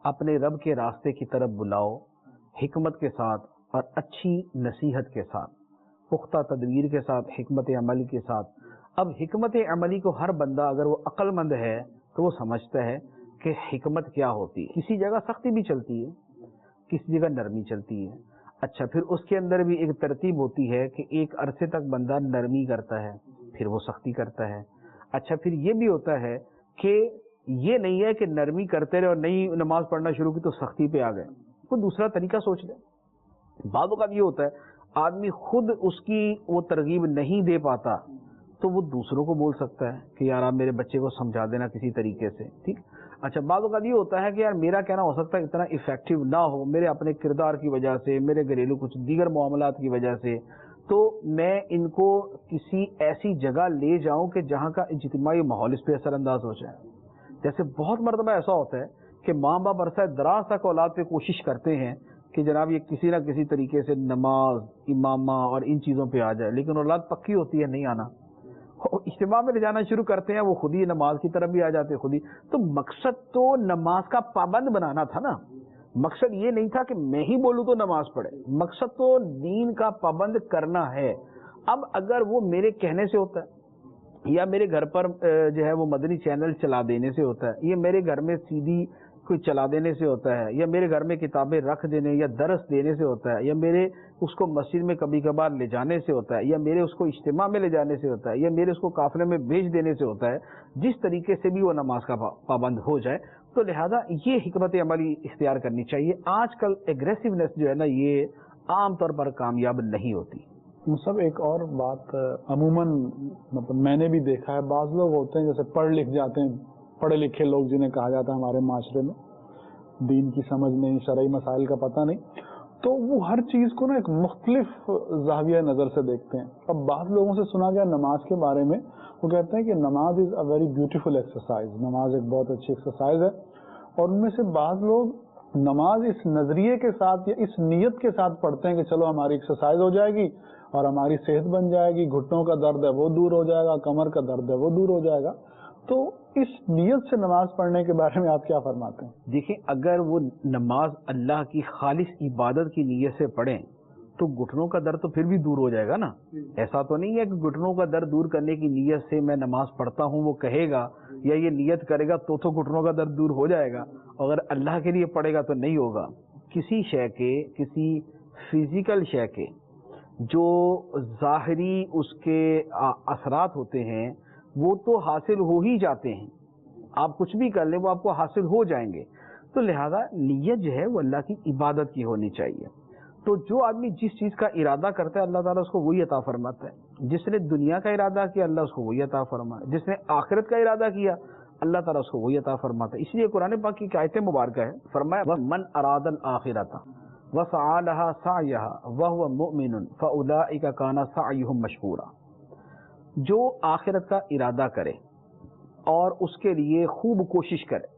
Speaker 3: اپنے رب کے راستے کی طرف بلاؤ حکمت کے ساتھ اور اچھی نصیحت کے ساتھ، پختہ تدبیر کے ساتھ، حکمت عملی کے ساتھ۔ اب حکمت عملی کو ہر بندہ اگر وہ عقل مند ہے تو وہ سمجھتا ہے کہ حکمت کیا ہوتی ہے۔ کسی جگہ سختی بھی چلتی ہے، کسی جگہ نرمی چلتی ہے۔ اچھا، پھر اس کے اندر بھی ایک ترتیب ہوتی ہے کہ ایک عرصے تک بندہ نرمی کرتا ہے، پھر وہ سختی کرتا ہے۔ اچھا، پھر یہ بھی ہوتا ہے کہ یہ نہیں ہے کہ نرمی کرتے رہے اور نئی نماز پڑھنا شروع کی تو سختی پہ آ گئے، کوئی دوسرا طریقہ سوچ لے۔ بعض اوقات یہ ہوتا ہے آدمی خود اس کی وہ ترغیب نہیں دے پاتا تو وہ دوسروں کو بول سکتا ہے کہ یار آپ میرے بچے کو سمجھا دینا کسی طریقے سے، ٹھیک۔ اچھا، بعض اوقات یہ ہوتا ہے کہ یار میرا کہنا ہو سکتا ہے اتنا افیکٹو نہ ہو، میرے اپنے کردار کی وجہ سے، میرے گھریلو کچھ دیگر معاملات کی وجہ سے، تو میں ان کو کسی ایسی جگہ لے جاؤں کہ جہاں کا اجتماعی ماحول اس پہ اثر انداز ہو جائے۔ جیسے بہت مرتبہ ایسا ہوتا ہے کہ ماں باپ عرصہ دراز تک اولاد پہ کوشش کرتے ہیں کہ جناب یہ کسی نہ کسی طریقے سے نماز، امامہ اور ان چیزوں پہ آ جائے، لیکن اولاد پکی ہوتی ہے نہیں آنا، اجتماع میں لے جانا شروع کرتے ہیں، وہ خود ہی نماز کی طرف بھی آ جاتے خود ہی۔ تو مقصد تو نماز کا پابند بنانا تھا نا، مقصد یہ نہیں تھا کہ میں ہی بولوں تو نماز پڑھے، مقصد تو دین کا پابند کرنا ہے۔ اب اگر وہ میرے کہنے سے ہوتا ہے، یا میرے گھر پر جو ہے وہ مدنی چینل چلا دینے سے ہوتا ہے، یا میرے گھر میں CD کوئی چلا دینے سے ہوتا ہے، یا میرے گھر میں کتابیں رکھ دینے یا درس دینے سے ہوتا ہے، یا میرے اس کو مسجد میں کبھی کبھار لے جانے سے ہوتا ہے، یا میرے اس کو اجتماع میں لے جانے سے ہوتا ہے، یا میرے اس کو قافلے میں بھیج دینے سے ہوتا ہے، جس طریقے سے بھی وہ نماز کا پابند ہو جائے، تو لہذا یہ حکمت عملی اختیار کرنی چاہیے۔ آج کل ایگریسونیس جو ہے نا، یہ عام طور پر کامیاب نہیں ہوتی۔
Speaker 2: سب ایک اور بات، عموماً مطلب میں نے بھی دیکھا ہے، بعض لوگ ہوتے ہیں جیسے پڑھ لکھ جاتے ہیں، پڑھے لکھے لوگ جنہیں کہا جاتا ہے ہمارے معاشرے میں، دین کی سمجھ نہیں، شرعی مسائل کا پتہ نہیں، تو وہ ہر چیز کو نا ایک مختلف زاویہ نظر سے دیکھتے ہیں۔ اب بعض لوگوں سے سنا گیا نماز کے بارے میں، وہ کہتے ہیں کہ نماز از اے ویری بیوٹیفل ایکسرسائز، نماز ایک بہت اچھی ایکسرسائز ہے، اور ان میں سے بعض لوگ نماز اس نظریے کے ساتھ یا اس نیت کے ساتھ پڑھتے ہیں کہ چلو ہماری ایکسرسائز ہو جائے گی اور ہماری صحت بن جائے گی، گھٹنوں کا درد ہے وہ دور ہو جائے گا، کمر کا درد ہے وہ دور ہو جائے گا۔ تو اس نیت سے نماز پڑھنے کے بارے میں آپ کیا فرماتے ہیں؟
Speaker 3: دیکھیں، اگر وہ نماز اللہ کی خالص عبادت کی نیت سے پڑھیں تو گھٹنوں کا درد تو پھر بھی دور ہو جائے گا نا۔ ایسا تو نہیں ہے کہ گھٹنوں کا درد دور کرنے کی نیت سے میں نماز پڑھتا ہوں وہ کہے گا یا یہ نیت کرے گا تو گھٹنوں کا درد دور ہو جائے گا، اگر اللہ کے لیے پڑھے گا تو نہیں ہوگا۔ کسی شے کے، کسی فزیکل شے کے جو ظاہری اس کے اثرات ہوتے ہیں وہ تو حاصل ہو ہی جاتے ہیں، آپ کچھ بھی کر لیں وہ آپ کو حاصل ہو جائیں گے۔ تو لہذا نیت جو ہے وہ اللہ کی عبادت کی ہونی چاہیے۔ تو جو آدمی جس چیز کا ارادہ کرتا ہے اللہ تعالیٰ اس کو وہی عطا فرماتا ہے۔ جس نے دنیا کا ارادہ کیا اللہ اس کو وہی عطا فرماتا ہے، جس نے آخرت کا ارادہ کیا اللہ تعالیٰ اس کو وہی عطا فرماتا ہے۔ اس لیے قرآن پاک کی آیت مبارکہ ہے، فرمایا وَمَنْ أَرَادَ الْآخِرَةَ وَسَعَى لَهَا سَعْيَهَا وَهُوَ مُؤْمِنٌ فَأُولَئِكَ كَانَ سَعْيُهُمْ مَشْكُورًا، جو آخرت کا ارادہ کرے اور اس کے لیے خوب کوشش کرے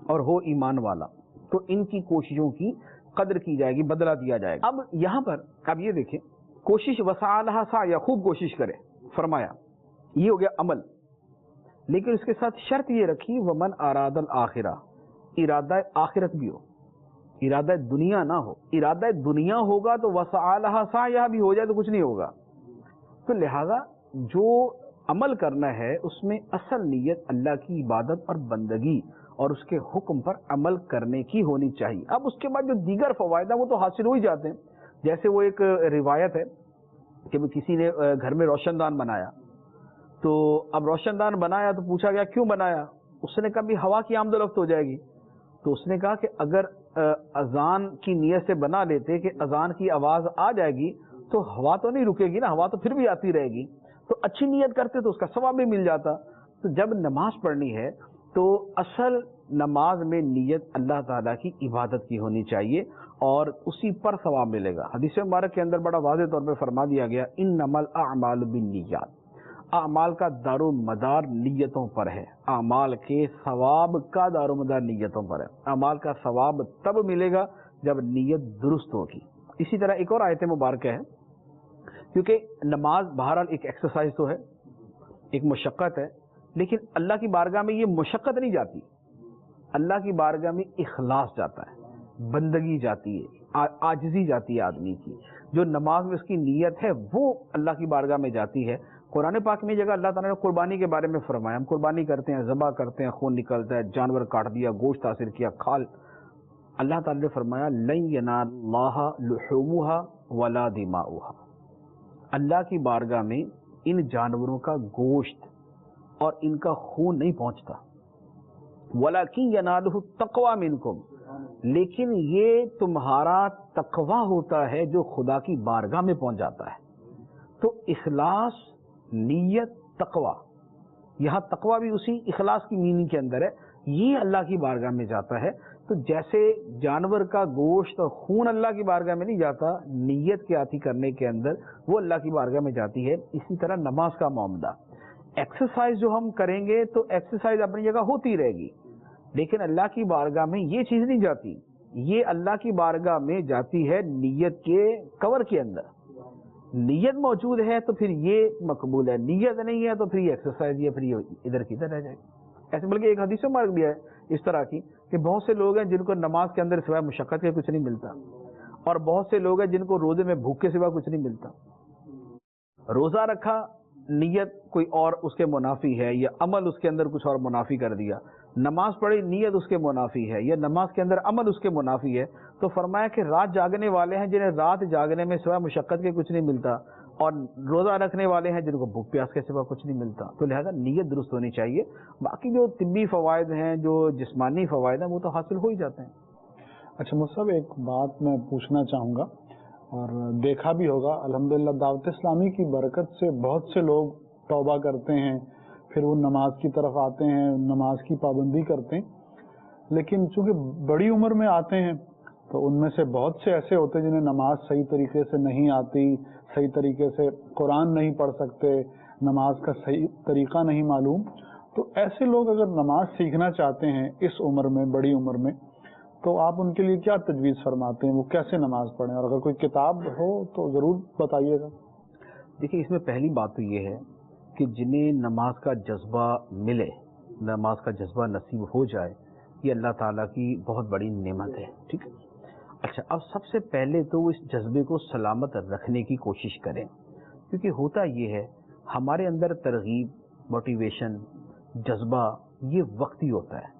Speaker 3: اور ہو ایمان والا تو ان کی کوششوں کی قدر کی جائے گی، بدلہ دیا جائے گا۔ اب یہاں پر اب یہ دیکھیں، کوشش وسعی لہا سعی، خوب کوشش کرے، فرمایا یہ ہو گیا عمل، لیکن اس کے ساتھ شرط یہ رکھی ومن اراد الآخرہ، ارادہ آخرت بھی ہو، ارادہ دنیا نہ ہو۔ ارادہ دنیا ہوگا تو وسعی لہا سعی بھی ہو جائے تو کچھ نہیں ہوگا۔ تو لہذا جو عمل کرنا ہے اس میں اصل نیت اللہ کی عبادت اور بندگی اور اس کے حکم پر عمل کرنے کی ہونی چاہیے۔ اب اس کے بعد جو دیگر فوائد ہیں وہ تو حاصل ہو ہی جاتے ہیں۔ جیسے وہ ایک روایت ہے کہ کسی نے گھر میں روشن دان بنایا، تو اب روشن دان بنایا تو پوچھا گیا کیوں بنایا؟ اس نے کہا بھی ہوا کی آمد و رفت ہو جائے گی۔ تو اس نے کہا کہ اگر اذان کی نیت سے بنا لیتے کہ اذان کی آواز آ جائے گی تو ہوا تو نہیں رکے گی نا، ہوا تو پھر بھی آتی رہے گی، تو اچھی نیت کرتے تو اس کا ثواب بھی مل جاتا۔ تو جب نماز پڑھنی ہے تو اصل نماز میں نیت اللہ تعالیٰ کی عبادت کی ہونی چاہیے اور اسی پر ثواب ملے گا۔ حدیث مبارک کے اندر بڑا واضح طور پہ فرما دیا گیا انما الاعمال بالنیات، اعمال کا دار و مدار نیتوں پر ہے، اعمال کے ثواب کا دار و مدار نیتوں پر ہے۔ اعمال کا ثواب تب ملے گا جب نیت درست ہوگی۔ اسی طرح ایک اور آیت مبارکہ ہے، کیونکہ نماز بہرحال ایک ایکسرسائز تو ہے، ایک مشقت ہے، لیکن اللہ کی بارگاہ میں یہ مشقت نہیں جاتی، اللہ کی بارگاہ میں اخلاص جاتا ہے، بندگی جاتی ہے، عاجزی جاتی ہے آدمی کی۔ جو نماز میں اس کی نیت ہے وہ اللہ کی بارگاہ میں جاتی ہے۔ قرآن پاک میں جگہ اللہ تعالیٰ نے قربانی کے بارے میں فرمایا، ہم قربانی کرتے ہیں، ذبح کرتے ہیں، خون نکلتا ہے، جانور کاٹ دیا، گوشت حاصل کیا، کھال، اللہ تعالیٰ نے فرمایا لن ینال اللہ لحومها ولا دماؤها، اللہ کی بارگاہ میں ان جانوروں کا گوشت اور ان کا خون نہیں پہنچتا، وَلَكِنْ يَنَالُهُ التَّقْوَى مِنْكُمْ، لیکن یہ تمہارا تقوی ہوتا ہے جو خدا کی بارگاہ میں پہنچ جاتا ہے۔ تو اخلاص، نیت، تقوی، یہاں تقوی بھی اسی اخلاص کی میننگ کے اندر ہے، یہ اللہ کی بارگاہ میں جاتا ہے۔ تو جیسے جانور کا گوشت اور خون اللہ کی بارگاہ میں نہیں جاتا، نیت کے آتی کرنے کے اندر وہ اللہ کی بارگاہ میں جاتی ہے، اسی طرح نماز کا معاملہ۔ ایکسرسائز جو ہم کریں گے تو ایکسرسائز اپنی جگہ ہوتی رہے گی، لیکن اللہ کی بارگاہ میں یہ چیز نہیں جاتی، یہ اللہ کی بارگاہ میں جاتی ہے نیت کے کور کے اندر۔ نیت موجود ہے تو پھر یہ مقبول ہے، نیت نہیں ہے تو پھر یہ ایکسرسائز یا پھر یہ ادھر کی ادھر رہ جائے گی۔ ایسے بلکہ ایک حدیث مبارک بھی ہے اس طرح کی کہ بہت سے لوگ ہیں جن کو نماز کے اندر سوائے مشقت کے کچھ نہیں ملتا، اور بہت سے لوگ ہیں جن کو روزے میں بھوک کے سوا کچھ نہیں ملتا۔ روزہ رکھا، نیت کوئی اور اس کے منافی ہے، یا عمل اس کے اندر کچھ اور منافی کر دیا، نماز پڑھی نیت اس کے منافی ہے، یا نماز کے اندر عمل اس کے منافی ہے، تو فرمایا کہ رات جاگنے والے ہیں جنہیں رات جاگنے میں سوائے مشقت کے کچھ نہیں ملتا، اور روزہ رکھنے والے ہیں جن کو بھوک پیاس کے سوا کچھ نہیں ملتا۔ تو لہذا نیت درست ہونی چاہیے، باقی جو طبی فوائد ہیں، جو جسمانی فوائد ہیں، وہ تو حاصل ہو ہی جاتے ہیں۔
Speaker 2: اچھا مفتی صاحب، ایک بات میں پوچھنا چاہوں گا، اور دیکھا بھی ہوگا الحمدللہ دعوت اسلامی کی برکت سے بہت سے لوگ توبہ کرتے ہیں، پھر وہ نماز کی طرف آتے ہیں، نماز کی پابندی کرتے ہیں، لیکن چونکہ بڑی عمر میں آتے ہیں تو ان میں سے بہت سے ایسے ہوتے ہیں جنہیں نماز صحیح طریقے سے نہیں آتی، صحیح طریقے سے قرآن نہیں پڑھ سکتے، نماز کا صحیح طریقہ نہیں معلوم۔ تو ایسے لوگ اگر نماز سیکھنا چاہتے ہیں اس عمر میں، بڑی عمر میں، تو آپ ان کے لیے کیا تجویز فرماتے ہیں؟ وہ کیسے نماز پڑھیں؟ اور اگر کوئی کتاب ہو تو ضرور بتائیے گا۔
Speaker 3: دیکھیے، اس میں پہلی بات تو یہ ہے کہ جنہیں نماز کا جذبہ ملے، نماز کا جذبہ نصیب ہو جائے، یہ اللہ تعالیٰ کی بہت بڑی نعمت ہے، ٹھیک ہے۔ اچھا، اب سب سے پہلے تو وہ اس جذبے کو سلامت رکھنے کی کوشش کریں، کیونکہ ہوتا یہ ہے ہمارے اندر ترغیب، موٹیویشن، جذبہ یہ وقتی ہوتا ہے،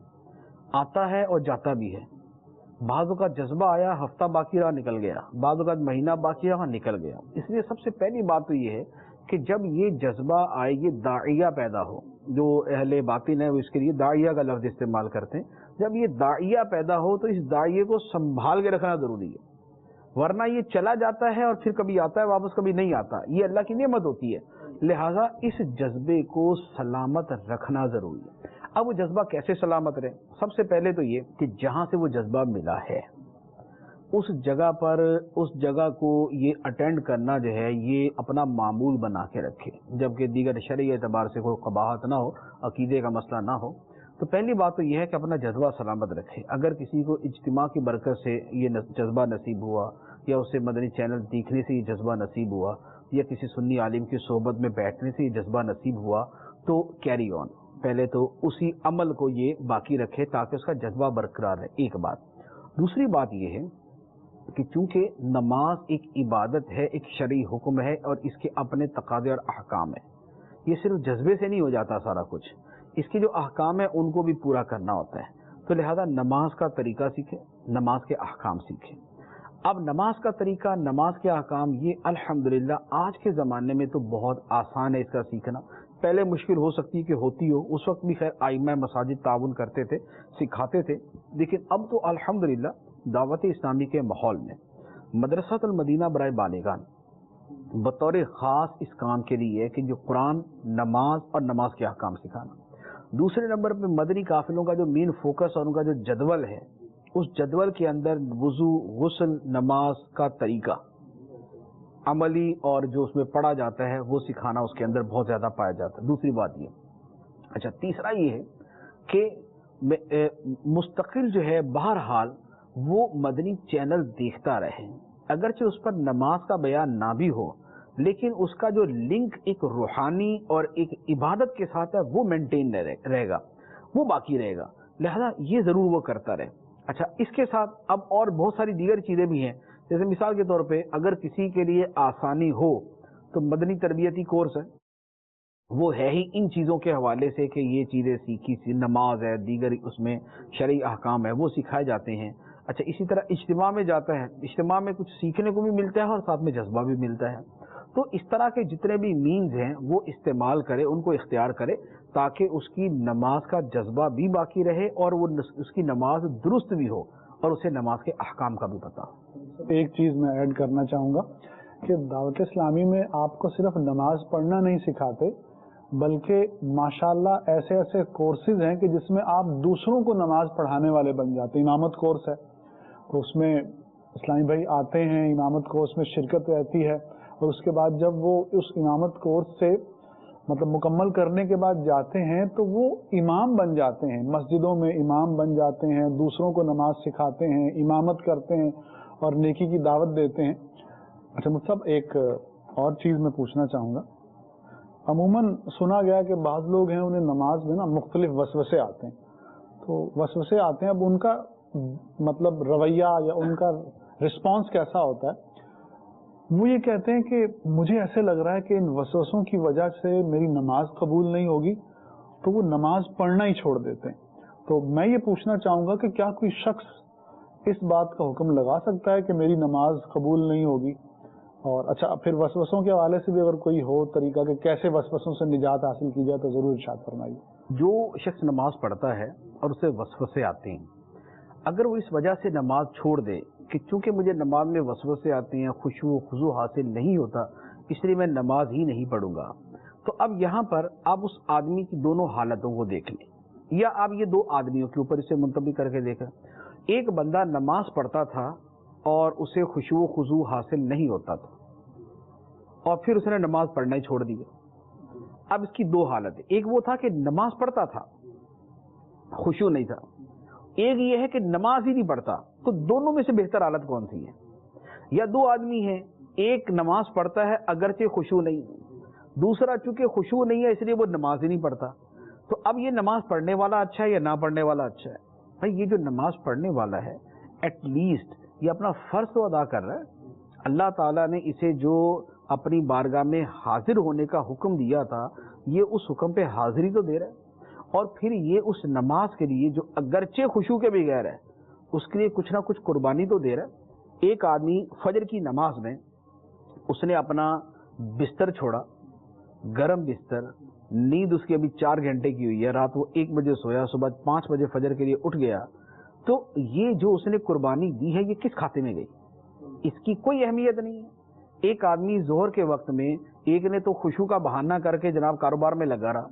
Speaker 3: آتا ہے اور جاتا بھی ہے۔ بعض اوقات جذبہ آیا، ہفتہ باقی رہا، نکل گیا، بعض اوقات مہینہ باقی رہا، نکل گیا۔ اس لیے سب سے پہلی بات تو یہ ہے کہ جب یہ جذبہ آئے، یہ داعیہ پیدا ہو، جو اہل باطن ہے وہ اس کے لیے داعیہ کا لفظ استعمال کرتے ہیں، جب یہ داعیہ پیدا ہو تو اس داعیے کو سنبھال کے رکھنا ضروری ہے، ورنہ یہ چلا جاتا ہے اور پھر کبھی آتا ہے واپس، کبھی نہیں آتا، یہ اللہ کی نعمت ہوتی ہے۔ لہٰذا اس جذبے کو سلامت رکھنا ضروری ہے۔ اب وہ جذبہ کیسے سلامت رہے؟ سب سے پہلے تو یہ کہ جہاں سے وہ جذبہ ملا ہے اس جگہ پر، اس جگہ کو یہ اٹینڈ کرنا جو ہے یہ اپنا معمول بنا کے رکھے، جبکہ دیگر شرعی اعتبار سے کوئی قباحت نہ ہو، عقیدے کا مسئلہ نہ ہو۔ تو پہلی بات تو یہ ہے کہ اپنا جذبہ سلامت رکھے۔ اگر کسی کو اجتماع کی برکت سے یہ جذبہ نصیب ہوا، یا اسے مدنی چینل دیکھنے سے یہ جذبہ نصیب ہوا، یا کسی سنی عالم کی صحبت میں بیٹھنے سے یہ جذبہ نصیب ہوا، تو کیری آن، پہلے تو اسی عمل کو یہ باقی رکھے تاکہ اس کا جذبہ برقرار رہے، ایک بات۔ دوسری بات یہ ہے کہ چونکہ نماز ایک عبادت ہے، ایک شرعی حکم ہے، اور اس کے اپنے تقاضے اور احکام ہیں، یہ صرف جذبے سے نہیں ہو جاتا سارا کچھ، اس کے جو احکام ہیں ان کو بھی پورا کرنا ہوتا ہے۔ تو لہذا نماز کا طریقہ سیکھیں، نماز کے احکام سیکھیں۔ اب نماز کا طریقہ، نماز کے احکام، یہ الحمدللہ آج کے زمانے میں تو بہت آسان ہے اس کا سیکھنا۔ پہلے مشکل ہو سکتی ہے کہ ہوتی ہو، اس وقت بھی خیر ائمہ مساجد تعاون کرتے تھے، سکھاتے تھے، لیکن اب تو الحمدللہ دعوت اسلامی کے ماحول میں مدرسۃ المدینہ برائے بالغان بطور خاص اس کام کے لیے کہ جو قرآن، نماز اور نماز کے احکام سکھانا. دوسرے نمبر پہ مدنی قافلوں کا جو مین فوکس اور ان کا جو جدول ہے، اس جدول کے اندر وضو، غسل، نماز کا طریقہ عملی اور جو اس میں پڑھا جاتا ہے وہ سکھانا اس کے اندر بہت زیادہ پایا جاتا ہے. دوسری بات یہ. اچھا، تیسرا یہ ہے کہ مستقل جو ہے بہرحال وہ مدنی چینل دیکھتا رہے، اگرچہ اس پر نماز کا بیان نہ بھی ہو، لیکن اس کا جو لنک ایک روحانی اور ایک عبادت کے ساتھ ہے وہ مینٹین رہے گا، وہ باقی رہے گا. لہذا یہ ضرور وہ کرتا رہے. اچھا، اس کے ساتھ اب اور بہت ساری دیگر چیزیں بھی ہیں. جیسے مثال کے طور پہ اگر کسی کے لیے آسانی ہو تو مدنی تربیتی کورس ہے، وہ ہے ہی ان چیزوں کے حوالے سے کہ یہ چیزیں سیکھی، نماز ہے، دیگر اس میں شرعی احکام ہے، وہ سکھائے جاتے ہیں. اچھا، اسی طرح اجتماع میں جاتا ہے، اجتماع میں کچھ سیکھنے کو بھی ملتا ہے اور ساتھ میں جذبہ بھی ملتا ہے. تو اس طرح کے جتنے بھی مینز ہیں وہ استعمال کرے، ان کو اختیار کرے تاکہ اس کی نماز کا جذبہ بھی باقی رہے اور وہ اس کی نماز درست بھی ہو اور اسے نماز کے احکام کا بھی پتہ ہو.
Speaker 2: ایک چیز میں ایڈ کرنا چاہوں گا کہ دعوت اسلامی میں آپ کو صرف نماز پڑھنا نہیں سکھاتے، بلکہ ماشاءاللہ ایسے ایسے کورسز ہیں کہ جس میں آپ دوسروں کو نماز پڑھانے والے بن جاتے ہیں. امامت کورس ہے تو اس میں اسلامی بھائی آتے ہیں، امامت کورس میں شرکت رہتی ہے، اور اس کے بعد جب وہ اس امامت کورس سے مطلب مکمل کرنے کے بعد جاتے ہیں تو وہ امام بن جاتے ہیں، مسجدوں میں امام بن جاتے ہیں، دوسروں کو نماز سکھاتے ہیں، امامت کرتے ہیں اور نیکی کی دعوت دیتے ہیں. اچھا مفتی صاحب، ایک اور چیز میں پوچھنا چاہوں گا. عموماً سنا گیا کہ بعض لوگ ہیں انہیں نماز میں نا مختلف وسوسے آتے ہیں، تو وسوسے آتے ہیں، اب ان کا مطلب رویہ یا ان کا رسپانس کیسا ہوتا ہے؟ وہ یہ کہتے ہیں کہ مجھے ایسے لگ رہا ہے کہ ان وسوسوں کی وجہ سے میری نماز قبول نہیں ہوگی، تو وہ نماز پڑھنا ہی چھوڑ دیتے ہیں. تو میں یہ پوچھنا چاہوں گا کہ کیا کوئی شخص اس بات کا حکم لگا سکتا ہے کہ میری نماز قبول نہیں ہوگی؟ اور اچھا پھر وسوسوں کے حوالے سے بھی اگر کوئی ہو طریقہ کہ کیسے وسوسوں سے نجات حاصل کی جائے تو ضرور ارشاد فرمائیے.
Speaker 3: جو شخص نماز پڑھتا ہے اور اسے وسوسے آتے ہیں، اگر وہ اس وجہ سے نماز چھوڑ دے کہ چونکہ مجھے نماز میں وسوسے آتے ہیں، خشوع و خضوع حاصل نہیں ہوتا، اس لیے میں نماز ہی نہیں پڑھوں گا، تو اب یہاں پر آپ اس آدمی کی دونوں حالتوں کو دیکھ لیں، یا آپ یہ دو آدمیوں کے اوپر اسے منطبق کر کے دیکھیں. ایک بندہ نماز پڑھتا تھا اور اسے خشوع و خضوع حاصل نہیں ہوتا تھا اور پھر اس نے نماز پڑھنا ہی چھوڑ دیا. اب اس کی دو حالت ہے، ایک وہ تھا کہ نماز پڑھتا تھا، خشوع نہیں تھا، ایک یہ ہے کہ نماز ہی نہیں پڑھتا. تو دونوں میں سے بہتر حالت کون سی ہے؟ یا دو آدمی ہیں، ایک نماز پڑھتا ہے اگرچہ خشوع نہیں، دوسرا چونکہ خشوع نہیں ہے اس لیے وہ نماز ہی نہیں پڑھتا. تو اب یہ نماز پڑھنے والا اچھا ہے یا نہ پڑھنے والا اچھا ہے؟ بھائی یہ جو نماز پڑھنے والا ہے ایٹ لیسٹ یہ اپنا فرض تو ادا کر رہا ہے. اللہ تعالیٰ نے اسے جو اپنی بارگاہ میں حاضر ہونے کا حکم دیا تھا، یہ اس حکم پہ حاضری تو دے رہا ہے، اور پھر یہ اس نماز کے لیے جو اگرچہ خشوع کے بغیر ہے اس کے لیے کچھ نہ کچھ قربانی تو دے رہا ہے. ایک آدمی فجر کی نماز میں اس نے اپنا بستر چھوڑا، گرم بستر، نیند اس کی ابھی 4 گھنٹے کی ہوئی ہے، رات وہ 1 بجے سویا، صبح 5 بجے فجر کے لیے اٹھ گیا، تو یہ جو اس نے قربانی دی ہے یہ کس کھاتے میں گئی؟ اس کی کوئی اہمیت نہیں ہے. ایک آدمی ظہر کے وقت میں ایک نے تو خشوع کا بہانہ کر کے جناب کاروبار میں لگا رہا،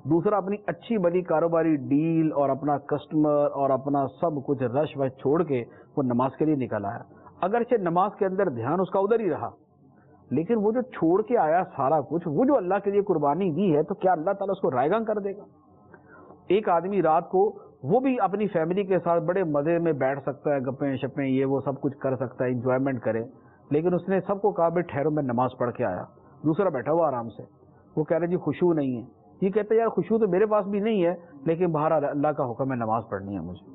Speaker 3: دوسرا اپنی اچھی بڑی کاروباری ڈیل اور اپنا کسٹمر اور اپنا سب کچھ رش وش چھوڑ کے وہ نماز کے لیے نکل آیا. اگرچہ نماز کے اندر دھیان اس کا ادھر ہی رہا، لیکن وہ جو چھوڑ کے آیا سارا کچھ، وہ جو اللہ کے لیے قربانی دی ہے، تو کیا اللہ تعالیٰ اس کو رائیگاں کر دے گا؟ ایک آدمی رات کو وہ بھی اپنی فیملی کے ساتھ بڑے مزے میں بیٹھ سکتا ہے، گپیں شپیں یہ وہ سب کچھ کر سکتا ہے، انجوائمنٹ کرے، لیکن اس نے سب کو کہا بھائی ٹھہرو میں نماز پڑھ کے آیا. دوسرا بیٹھا ہوا آرام سے، وہ کہہ رہے جی خشوع نہیں ہے. یہ کہتے ہیں یار خشوع تو میرے پاس بھی نہیں ہے، لیکن بہرحال اللہ کا حکم ہے نماز پڑھنی ہے مجھے.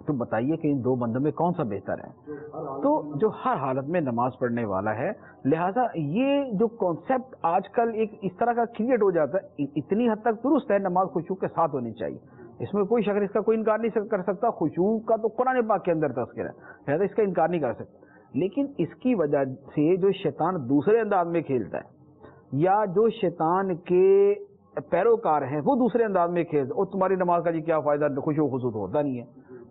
Speaker 3: تو بتائیے کہ ان دو بندوں میں کون سا بہتر ہے؟ تو جو ہر حالت میں نماز پڑھنے والا ہے. لہٰذا یہ جو کانسیپٹ آج کل ایک اس طرح کا کریٹ ہو جاتا ہے، اتنی حد تک درست ہے، نماز خشوع کے ساتھ ہونی چاہیے، اس میں کوئی شخص اس کا کوئی انکار نہیں کر سکتا. خشوع کا تو قرآن پاک کے اندر تذکرہ ہے، لہٰذا اس کا انکار نہیں کر سکتا. لیکن اس کی وجہ سے جو شیطان دوسرے انداز میں کھیلتا ہے، یا جو شیطان کے پیروکار ہیں وہ دوسرے انداز میں کھیلتے، اور تمہاری نماز کا جی کیا فائدہ، خشوع و خضوع ہوتا نہیں ہے.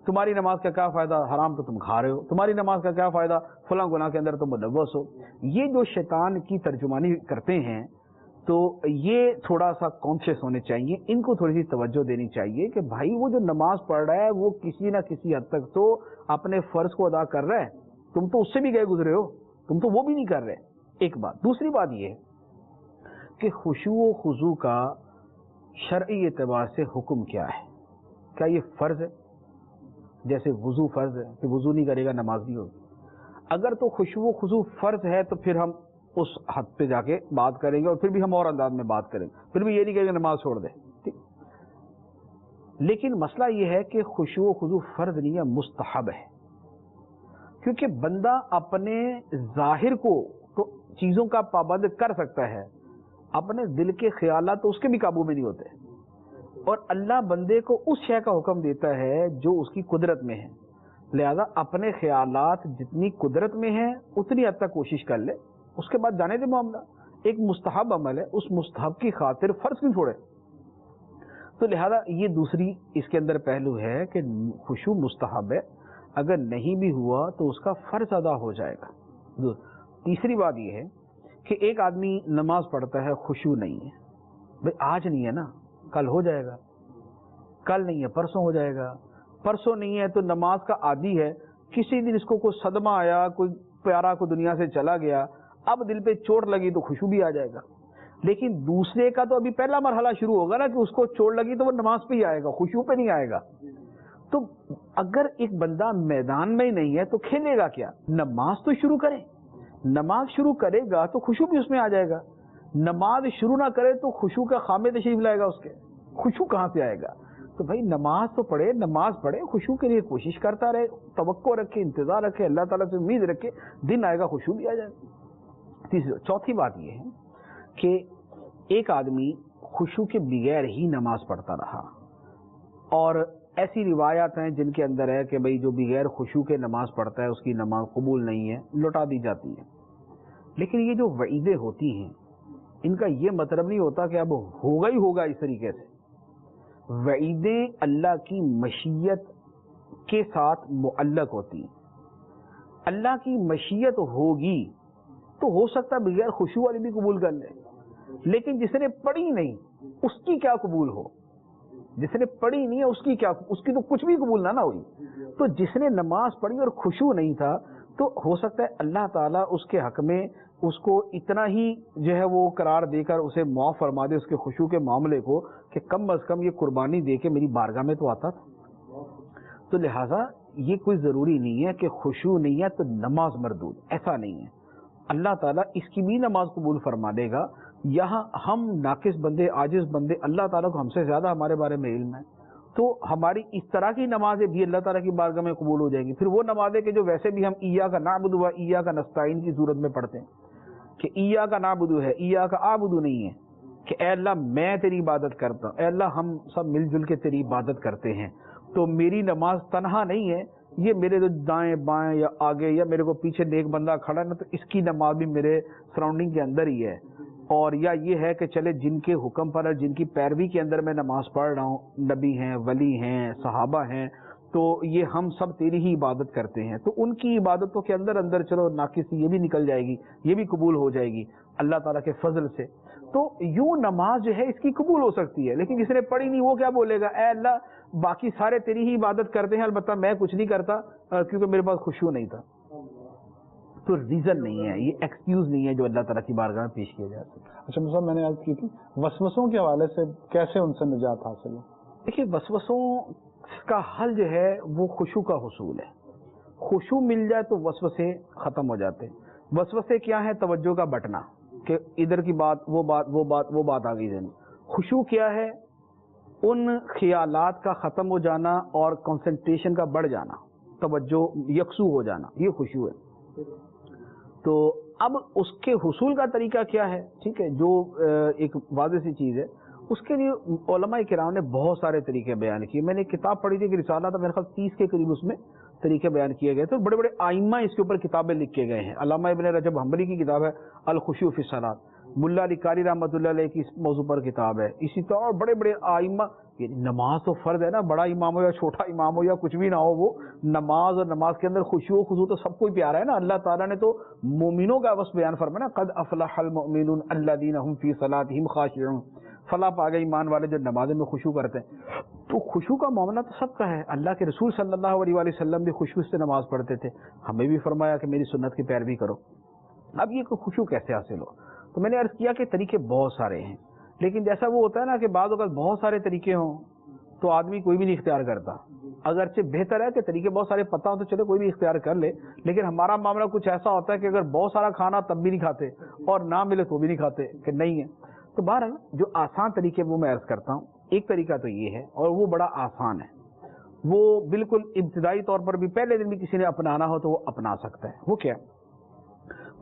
Speaker 3: تمہاری نماز کا کیا فائدہ، حرام تو تم کھا رہے ہو، تمہاری نماز کا کیا فائدہ، فلاں گناہ کے اندر تم ملوث ہو۔ یہ جو شیطان کی ترجمانی کرتے ہیں تو یہ تھوڑا سا کانشیس ہونے چاہیے، ان کو تھوڑی سی توجہ دینی چاہیے کہ بھائی وہ جو نماز پڑھ رہا ہے وہ کسی نہ کسی حد تک تو اپنے فرض کو ادا کر رہا ہے، تم تو اس سے بھی گئے گزرے ہو، تم تو وہ بھی نہیں کر رہے، ایک بات۔ دوسری بات یہ ہے کہ خشوع و خضوع کا شرعی اعتبار سے حکم کیا ہے؟ کیا یہ فرض ہے؟ جیسے وضو فرض ہے کہ وضو نہیں کرے گا نماز نہیں ہوگی۔ اگر تو خشوع و خضوع فرض ہے تو پھر ہم اس حد پہ جا کے بات کریں گے، اور پھر بھی ہم اور انداز میں بات کریں گے، پھر بھی یہ نہیں کہیں گے نماز چھوڑ دے، ٹھیک۔ لیکن مسئلہ یہ ہے کہ خشوع و خضوع فرض نہیں ہے، مستحب ہے، کیونکہ بندہ اپنے ظاہر کو تو چیزوں کا پابند کر سکتا ہے، اپنے دل کے خیالات تو اس کے بھی قابو میں نہیں ہوتے، اور اللہ بندے کو اس شے کا حکم دیتا ہے جو اس کی قدرت میں ہے، لہذا اپنے خیالات جتنی قدرت میں ہیں اتنی حد تک کوشش کر لے، اس کے بعد جانے دے معاملہ۔ ایک مستحب عمل ہے، اس مستحب کی خاطر فرض کیوں چھوڑے؟ تو لہذا یہ دوسری اس کے اندر پہلو ہے کہ خشوع مستحب ہے، اگر نہیں بھی ہوا تو اس کا فرض ادا ہو جائے گا۔ تیسری بات یہ ہے کہ ایک آدمی نماز پڑھتا ہے، خشوع نہیں ہے، بھئی آج نہیں ہے نا، کل ہو جائے گا، کل نہیں ہے پرسوں ہو جائے گا، پرسوں نہیں ہے تو نماز کا عادی ہے، کسی دن اس کو کوئی صدمہ آیا، کوئی پیارا کو دنیا سے چلا گیا، اب دل پہ چوٹ لگی تو خشوع بھی آ جائے گا۔ لیکن دوسرے کا تو ابھی پہلا مرحلہ شروع ہوگا نا کہ اس کو چوٹ لگی تو وہ نماز پہ ہی آئے گا، خشوع پہ نہیں آئے گا۔ تو اگر ایک بندہ میدان میں ہی نہیں ہے تو کھیلے گا کیا؟ نماز تو شروع کرے، نماز شروع کرے گا تو خشوع بھی اس میں آ جائے گا، نماز شروع نہ کرے تو خشوع کا خامے تشریف لائے گا، اس کے خشوع کہاں سے آئے گا؟ تو بھائی نماز تو پڑھے، نماز پڑھے، خشوع کے لیے کوشش کرتا رہے، توقع رکھے، انتظار رکھے، اللہ تعالیٰ سے امید رکھے، دن آئے گا خشوع بھی آ جائے گا۔ چوتھی بات یہ ہے کہ ایک آدمی خشوع کے بغیر ہی نماز پڑھتا رہا، اور ایسی روایات ہیں جن کے اندر ہے کہ بھئی جو بغیر خشوع کے نماز پڑھتا ہے اس کی نماز قبول نہیں ہے، لوٹا دی جاتی ہے۔ لیکن یہ جو وعیدیں ہوتی ہیں ان کا یہ مطلب نہیں ہوتا کہ اب ہوگا ہی ہوگا اس طریقے سے۔ وعیدیں اللہ کی مشیت کے ساتھ معلق ہوتی ہیں، اللہ کی مشیت ہوگی تو ہو سکتا ہے بغیر خشوع والی بھی قبول کر لے، لیکن جس نے پڑھی نہیں اس کی کیا قبول ہو؟ جس نے پڑھی نہیں ہے اس کی کیا، اس کی تو کچھ بھی قبول نہ ہوئی۔ تو جس نے نماز پڑھی اور خشوع نہیں تھا تو ہو سکتا ہے اللہ تعالیٰ اس کے حق میں اس کو اتنا ہی جو ہے وہ قرار دے کر اسے معاف فرما دے اس کے خشوع کے معاملے کو، کہ کم از کم یہ قربانی دے کے میری بارگاہ میں تو آتا تھا۔ تو لہٰذا یہ کوئی ضروری نہیں ہے کہ خشوع نہیں ہے تو نماز مردود، ایسا نہیں ہے۔ اللہ تعالیٰ اس کی بھی نماز قبول فرما دے گا۔ یہاں ہم ناقص بندے، عاجز بندے، اللہ تعالیٰ کو ہم سے زیادہ ہمارے بارے میں علم ہے، تو ہماری اس طرح کی نمازیں بھی اللہ تعالیٰ کی بارگاہ میں قبول ہو جائیں گی۔ پھر وہ نمازیں کہ جو ویسے بھی ہم ایاک نعبد و ایاک نستعین کی صورت میں پڑھتے ہیں، کہ ایاک نعبد ہے، ایاک اعبد نہیں ہے، کہ اے اللہ میں تیری عبادت کرتا ہوں، اے اللہ ہم سب مل جل کے تیری عبادت کرتے ہیں، تو میری نماز تنہا نہیں ہے، یہ میرے جو دائیں بائیں یا آگے یا میرے کو پیچھے نیک بندہ کھڑا ہے نا، تو اس کی نماز بھی میرے سراؤنڈنگ کے اندر ہی ہے۔ اور یا یہ ہے کہ چلے جن کے حکم پر اور جن کی پیروی کے اندر میں نماز پڑھ رہا ہوں، نبی ہیں، ولی ہیں، صحابہ ہیں، تو یہ ہم سب تیری ہی عبادت کرتے ہیں، تو ان کی عبادتوں کے اندر اندر چلو ناقص یہ بھی نکل جائے گی، یہ بھی قبول ہو جائے گی اللہ تعالیٰ کے فضل سے۔ تو یوں نماز جو ہے اس کی قبول ہو سکتی ہے، لیکن جس نے پڑھی نہیں وہ کیا بولے گا؟ اے اللہ باقی سارے تیری ہی عبادت کرتے ہیں، البتہ میں کچھ نہیں کرتا کیونکہ میرے پاس خشوع نہیں تھا۔ تو ریزن نہیں ہے، یہ ایکسکیوز نہیں ہے جو اللہ تعالیٰ کی بارگاہ میں پیش کیا جا سکتا۔
Speaker 2: اچھا صاحب، میں نے عرض کی تھی وسوسوں کے حوالے سے کیسے ان سے نجات حاصل ہو؟
Speaker 3: دیکھیے وسوسوں کا حل جو ہے وہ خشوع کا حصول ہے۔ خشوع مل جائے تو وسوسے ختم ہو جاتے ہیں۔ وسوسے کیا ہے؟ توجہ کا بٹنا، کہ ادھر کی بات وہ بات وہ بات وہ بات آ گئی ذہن۔ خشوع کیا ہے؟ ان خیالات کا ختم ہو جانا اور کنسنٹریشن کا بڑھ جانا، توجہ یکسو ہو جانا، یہ خشوع ہے۔ تو اب اس کے حصول کا طریقہ کیا ہے؟ ٹھیک ہے، جو ایک واضح سی چیز ہے، اس کے لیے علماء کرام نے بہت سارے طریقے بیان کیے۔ میں نے ایک کتاب پڑھی تھی کہ رسالہ تھا، میرے خیال 30 کے قریب اس میں طریقے بیان کیے گئے تھے، اور بڑے بڑے آئمہ اس کے اوپر کتابیں لکھ کے گئے ہیں۔ علامہ ابن رجب حنبلی کی کتاب ہے الخشوع فی الصلاۃ، ملا علی قاری رحمۃ اللہ علیہ کی اس موضوع پر کتاب ہے، اسی طرح اور بڑے بڑے آئمہ نماز تو فرض ہے نا، بڑا امام ہو یا چھوٹا امام ہو یا کچھ بھی نہ ہو، وہ نماز اور نماز کے اندر خشوع و خضوع تو سب کو ہی پیارا ہے نا۔ اللہ تعالیٰ نے تو مومنوں کا وصف بیان فرمایا نا، قد افلح المؤمنون الذین هم فی صلاتهم خاشعون، فلاح پا گئے ایمان والے جو نماز میں خشوع کرتے ہیں۔ تو خشوع کا معاملہ تو سب کا ہے، اللہ کے رسول صلی اللہ علیہ وآلہ وسلم بھی خشوع سے نماز پڑھتے تھے، ہمیں بھی فرمایا کہ میری سنت کی پیروی کرو۔ اب یہ خشوع کیسے حاصل ہو؟ تو میں نے عرض کیا کہ طریقے بہت سارے ہیں، لیکن جیسا وہ ہوتا ہے نا کہ بعض اوقات بہت سارے طریقے ہوں تو آدمی کوئی بھی نہیں اختیار کرتا، اگرچہ بہتر ہے کہ طریقے بہت سارے پتہ ہوں تو چلے کوئی بھی اختیار کر لے، لیکن ہمارا معاملہ کچھ ایسا ہوتا ہے کہ اگر بہت سارا کھانا تب بھی نہیں کھاتے اور نہ ملے تو بھی نہیں کھاتے کہ نہیں ہے۔ تو بہرحال جو آسان طریقے وہ میں عرض کرتا ہوں، ایک طریقہ تو یہ ہے اور وہ بڑا آسان ہے، وہ بالکل ابتدائی طور پر بھی پہلے دن بھی کسی نے اپنانا ہو تو وہ اپنا سکتا ہے۔ وہ کیا؟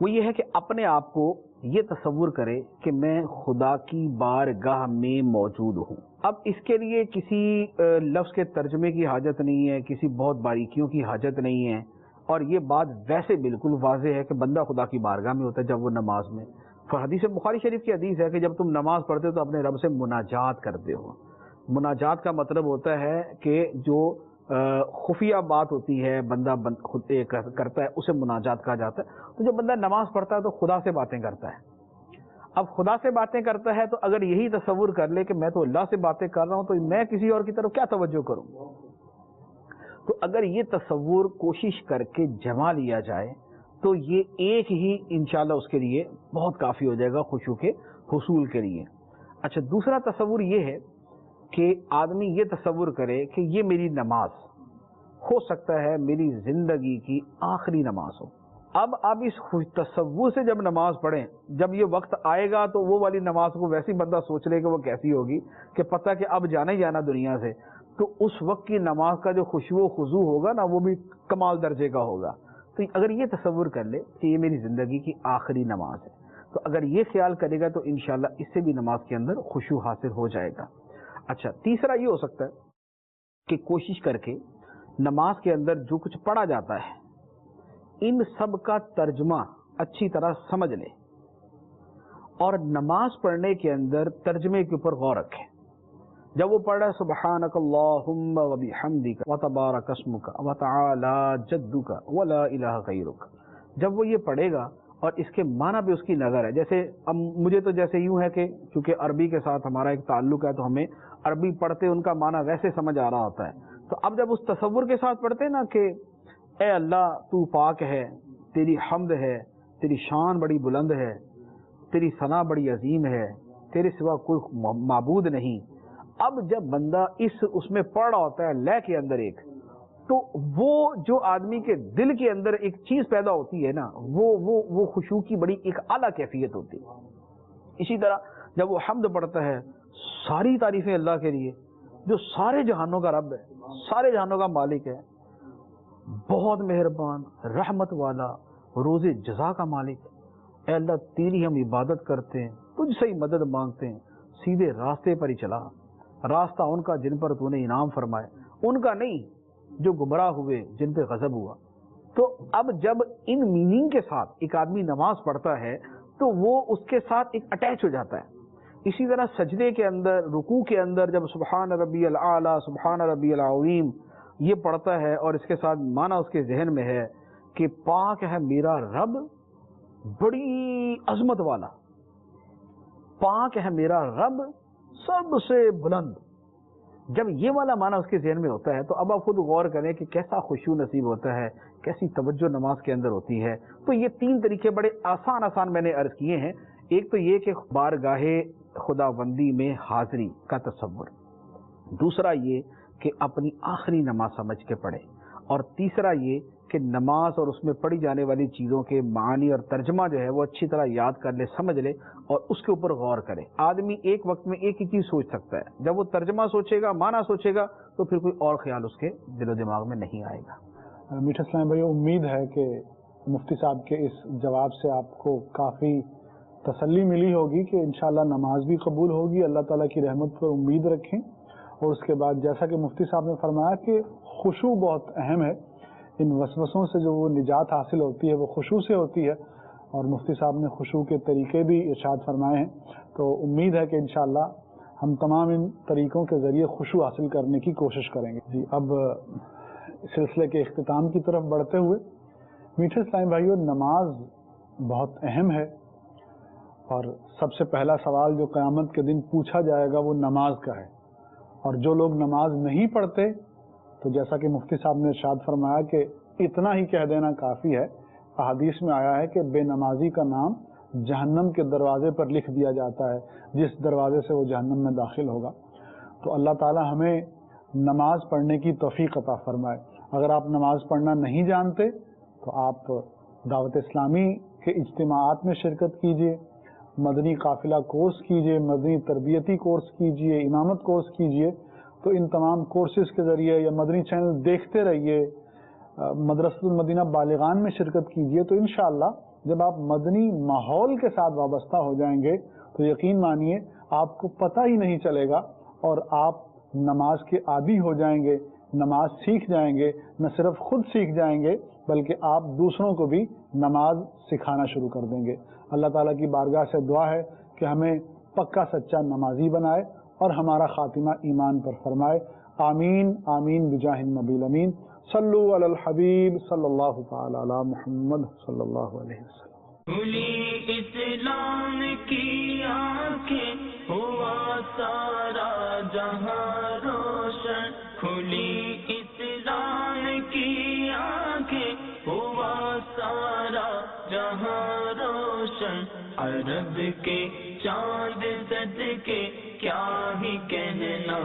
Speaker 3: وہ یہ ہے کہ اپنے آپ کو یہ تصور کرے کہ میں خدا کی بارگاہ میں موجود ہوں۔ اب اس کے لیے کسی لفظ کے ترجمے کی حاجت نہیں ہے، کسی بہت باریکیوں کی حاجت نہیں ہے، اور یہ بات ویسے بالکل واضح ہے کہ بندہ خدا کی بارگاہ میں ہوتا ہے جب وہ نماز میں۔ حدیث بخاری شریف کی حدیث ہے کہ جب تم نماز پڑھتے ہو تو اپنے رب سے مناجات کرتے ہو۔ مناجات کا مطلب ہوتا ہے کہ جو خفیہ بات ہوتی ہے بندہ خود کرتا ہے اسے مناجات کہا جاتا ہے۔ تو جب بندہ نماز پڑھتا ہے تو خدا سے باتیں کرتا ہے۔ اب خدا سے باتیں کرتا ہے تو اگر یہی تصور کر لے کہ میں تو اللہ سے باتیں کر رہا ہوں تو میں کسی اور کی طرف کیا توجہ کروں؟ تو اگر یہ تصور کوشش کر کے جما لیا جائے تو یہ ایک ہی انشاءاللہ اس کے لیے بہت کافی ہو جائے گا خشوع کے حصول کے لیے۔ اچھا، دوسرا تصور یہ ہے کہ آدمی یہ تصور کرے کہ یہ میری نماز ہو سکتا ہے میری زندگی کی آخری نماز ہو۔ اب آپ اس تصور سے جب نماز پڑھیں، جب یہ وقت آئے گا تو وہ والی نماز کو ویسی بندہ سوچ لے کہ وہ کیسی ہوگی، کہ پتہ کہ اب جانا ہی جانا دنیا سے، تو اس وقت کی نماز کا جو خشوع و خضوع ہوگا نا وہ بھی کمال درجے کا ہوگا۔ تو اگر یہ تصور کر لے کہ یہ میری زندگی کی آخری نماز ہے تو اگر یہ خیال کرے گا تو انشاءاللہ اس سے بھی نماز کے اندر خشوع حاصل ہو جائے گا۔ اچھا، تیسرا یہ ہو سکتا ہے کہ کوشش کر کے نماز کے اندر جو کچھ پڑھا جاتا ہے ان سب کا ترجمہ اچھی طرح سمجھ لے اور نماز پڑھنے کے اندر ترجمے کے اوپر غور رکھے۔ جب وہ پڑھ رہا ہے سبحانک اللہم و بحمدک و تبارک اسمک و تعالی جدک و لا الہ غیرک، جب وہ یہ پڑھے گا اور اس کے معنی پہ اس کی نظر ہے، جیسے اب مجھے تو جیسے یوں ہے کہ چونکہ عربی کے ساتھ ہمارا ایک تعلق ہے تو ہمیں عربی پڑھتے ان کا معنی ویسے سمجھ آ رہا ہوتا ہے، تو اب جب اس تصور کے ساتھ پڑھتے ہیں نا کہ اے اللہ تو پاک ہے، تیری حمد ہے، تیری شان بڑی بلند ہے، تیری ثنا بڑی عظیم ہے، تیرے سوا کوئی معبود نہیں، اب جب بندہ اس میں پڑھ رہا ہوتا ہے لے کے اندر ایک، تو وہ جو آدمی کے دل کے اندر ایک چیز پیدا ہوتی ہے نا وہ خشوع کی بڑی ایک اعلیٰ کیفیت ہوتی ہے۔ اسی طرح جب وہ حمد پڑھتا ہے، ساری تعریفیں اللہ کے لیے جو سارے جہانوں کا رب ہے، سارے جہانوں کا مالک ہے، بہت مہربان، رحمت والا، روز جزا کا مالک، اے اللہ تیری ہم عبادت کرتے ہیں، تجھ سے ہی مدد مانگتے ہیں، سیدھے راستے پر ہی چلا، راستہ ان کا جن پر تو نے انعام فرمائے، ان کا نہیں جو گمراہ ہوئے جن پہ غضب ہوا۔ تو اب جب ان میننگ کے ساتھ ایک آدمی نماز پڑھتا ہے تو وہ اس کے ساتھ ایک اٹیچ ہو جاتا ہے۔ اسی طرح سجدے کے اندر، رکوع کے اندر جب سبحان ربی الاعلیٰ سبحان ربی العظیم یہ پڑھتا ہے اور اس کے ساتھ معنی اس کے ذہن میں ہے کہ پاک ہے میرا رب بڑی عظمت والا، پاک ہے میرا رب سب سے بلند، جب یہ والا معنی اس کے ذہن میں ہوتا ہے تو اب آپ خود غور کریں کہ کیسا خشوع نصیب ہوتا ہے، کیسی توجہ نماز کے اندر ہوتی ہے۔ تو یہ تین طریقے بڑے آسان میں نے عرض کیے ہیں۔ ایک تو یہ کہ بارگاہ خداوندی میں حاضری کا تصور، دوسرا یہ کہ اپنی آخری نماز سمجھ کے پڑھے، اور تیسرا یہ کہ نماز اور اس میں پڑھی جانے والی چیزوں کے معنی اور ترجمہ جو ہے وہ اچھی طرح یاد کر لے، سمجھ لے اور اس کے اوپر غور کرے۔ آدمی ایک وقت میں ایک ہی چیز سوچ سکتا ہے، جب وہ ترجمہ سوچے گا، معنی سوچے گا تو پھر کوئی اور خیال اس کے دل و دماغ میں نہیں آئے گا۔
Speaker 2: میٹھا اسلام بھائی، امید ہے کہ مفتی صاحب کے اس جواب سے آپ کو کافی تسلی ملی ہوگی کہ انشاءاللہ نماز بھی قبول ہوگی، اللہ تعالیٰ کی رحمت پر امید رکھیں، اور اس کے بعد جیسا کہ مفتی صاحب نے فرمایا کہ خشوع بہت اہم ہے، ان وسوسوں سے جو وہ نجات حاصل ہوتی ہے وہ خشوع سے ہوتی ہے، اور مفتی صاحب نے خشوع کے طریقے بھی ارشاد فرمائے ہیں، تو امید ہے کہ انشاءاللہ ہم تمام ان طریقوں کے ذریعے خشوع حاصل کرنے کی کوشش کریں گے. جی اب سلسلے کے اختتام کی طرف بڑھتے ہوئے میٹھے اسلامی بھائیوں، نماز بہت اہم ہے، اور سب سے پہلا سوال جو قیامت کے دن پوچھا جائے گا وہ نماز کا ہے. اور جو لوگ نماز نہیں پڑھتے تو جیسا کہ مفتی صاحب نے ارشاد فرمایا کہ اتنا ہی کہہ دینا کافی ہے. احادیث میں آیا ہے کہ بے نمازی کا نام جہنم کے دروازے پر لکھ دیا جاتا ہے، جس دروازے سے وہ جہنم میں داخل ہوگا. تو اللہ تعالی ہمیں نماز پڑھنے کی توفیق عطا فرمائے. اگر آپ نماز پڑھنا نہیں جانتے تو آپ دعوت اسلامی کے اجتماعات میں شرکت کیجیے، مدنی قافلہ کورس کیجیے، مدنی تربیتی کورس کیجیے، امامت کورس کیجیے. تو ان تمام کورسز کے ذریعے یا مدنی چینل دیکھتے رہیے، مدرسۃ المدینہ بالغان میں شرکت کیجیے. تو انشاءاللہ جب آپ مدنی ماحول کے ساتھ وابستہ ہو جائیں گے تو یقین مانیے آپ کو پتہ ہی نہیں چلے گا، اور آپ نماز کے عادی ہو جائیں گے، نماز سیکھ جائیں گے. نہ صرف خود سیکھ جائیں گے بلکہ آپ دوسروں کو بھی نماز سکھانا شروع کر دیں گے. اللہ تعالیٰ کی بارگاہ سے دعا ہے کہ ہمیں پکا سچا نمازی بنائے اور ہمارا خاتمہ ایمان پر فرمائے. آمین آمین بجاہ النبی الامین. صلو علی الحبیب صلی اللہ تعالی علی محمد صلی اللہ علیہ وسلم.
Speaker 1: کھلی اسلام کی آنکھیں ہوا سارا جہاں روشن، کھلی اسلام کی آنکھیں ہوا سارا جہاں روشن. عرب کے چاند صدقے کیا ہی کہنا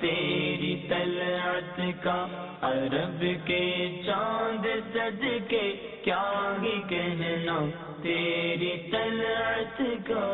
Speaker 1: تیری طلعت کا، عرب کے چاند صدقے کیا ہی کہنا تیری طلعت کا.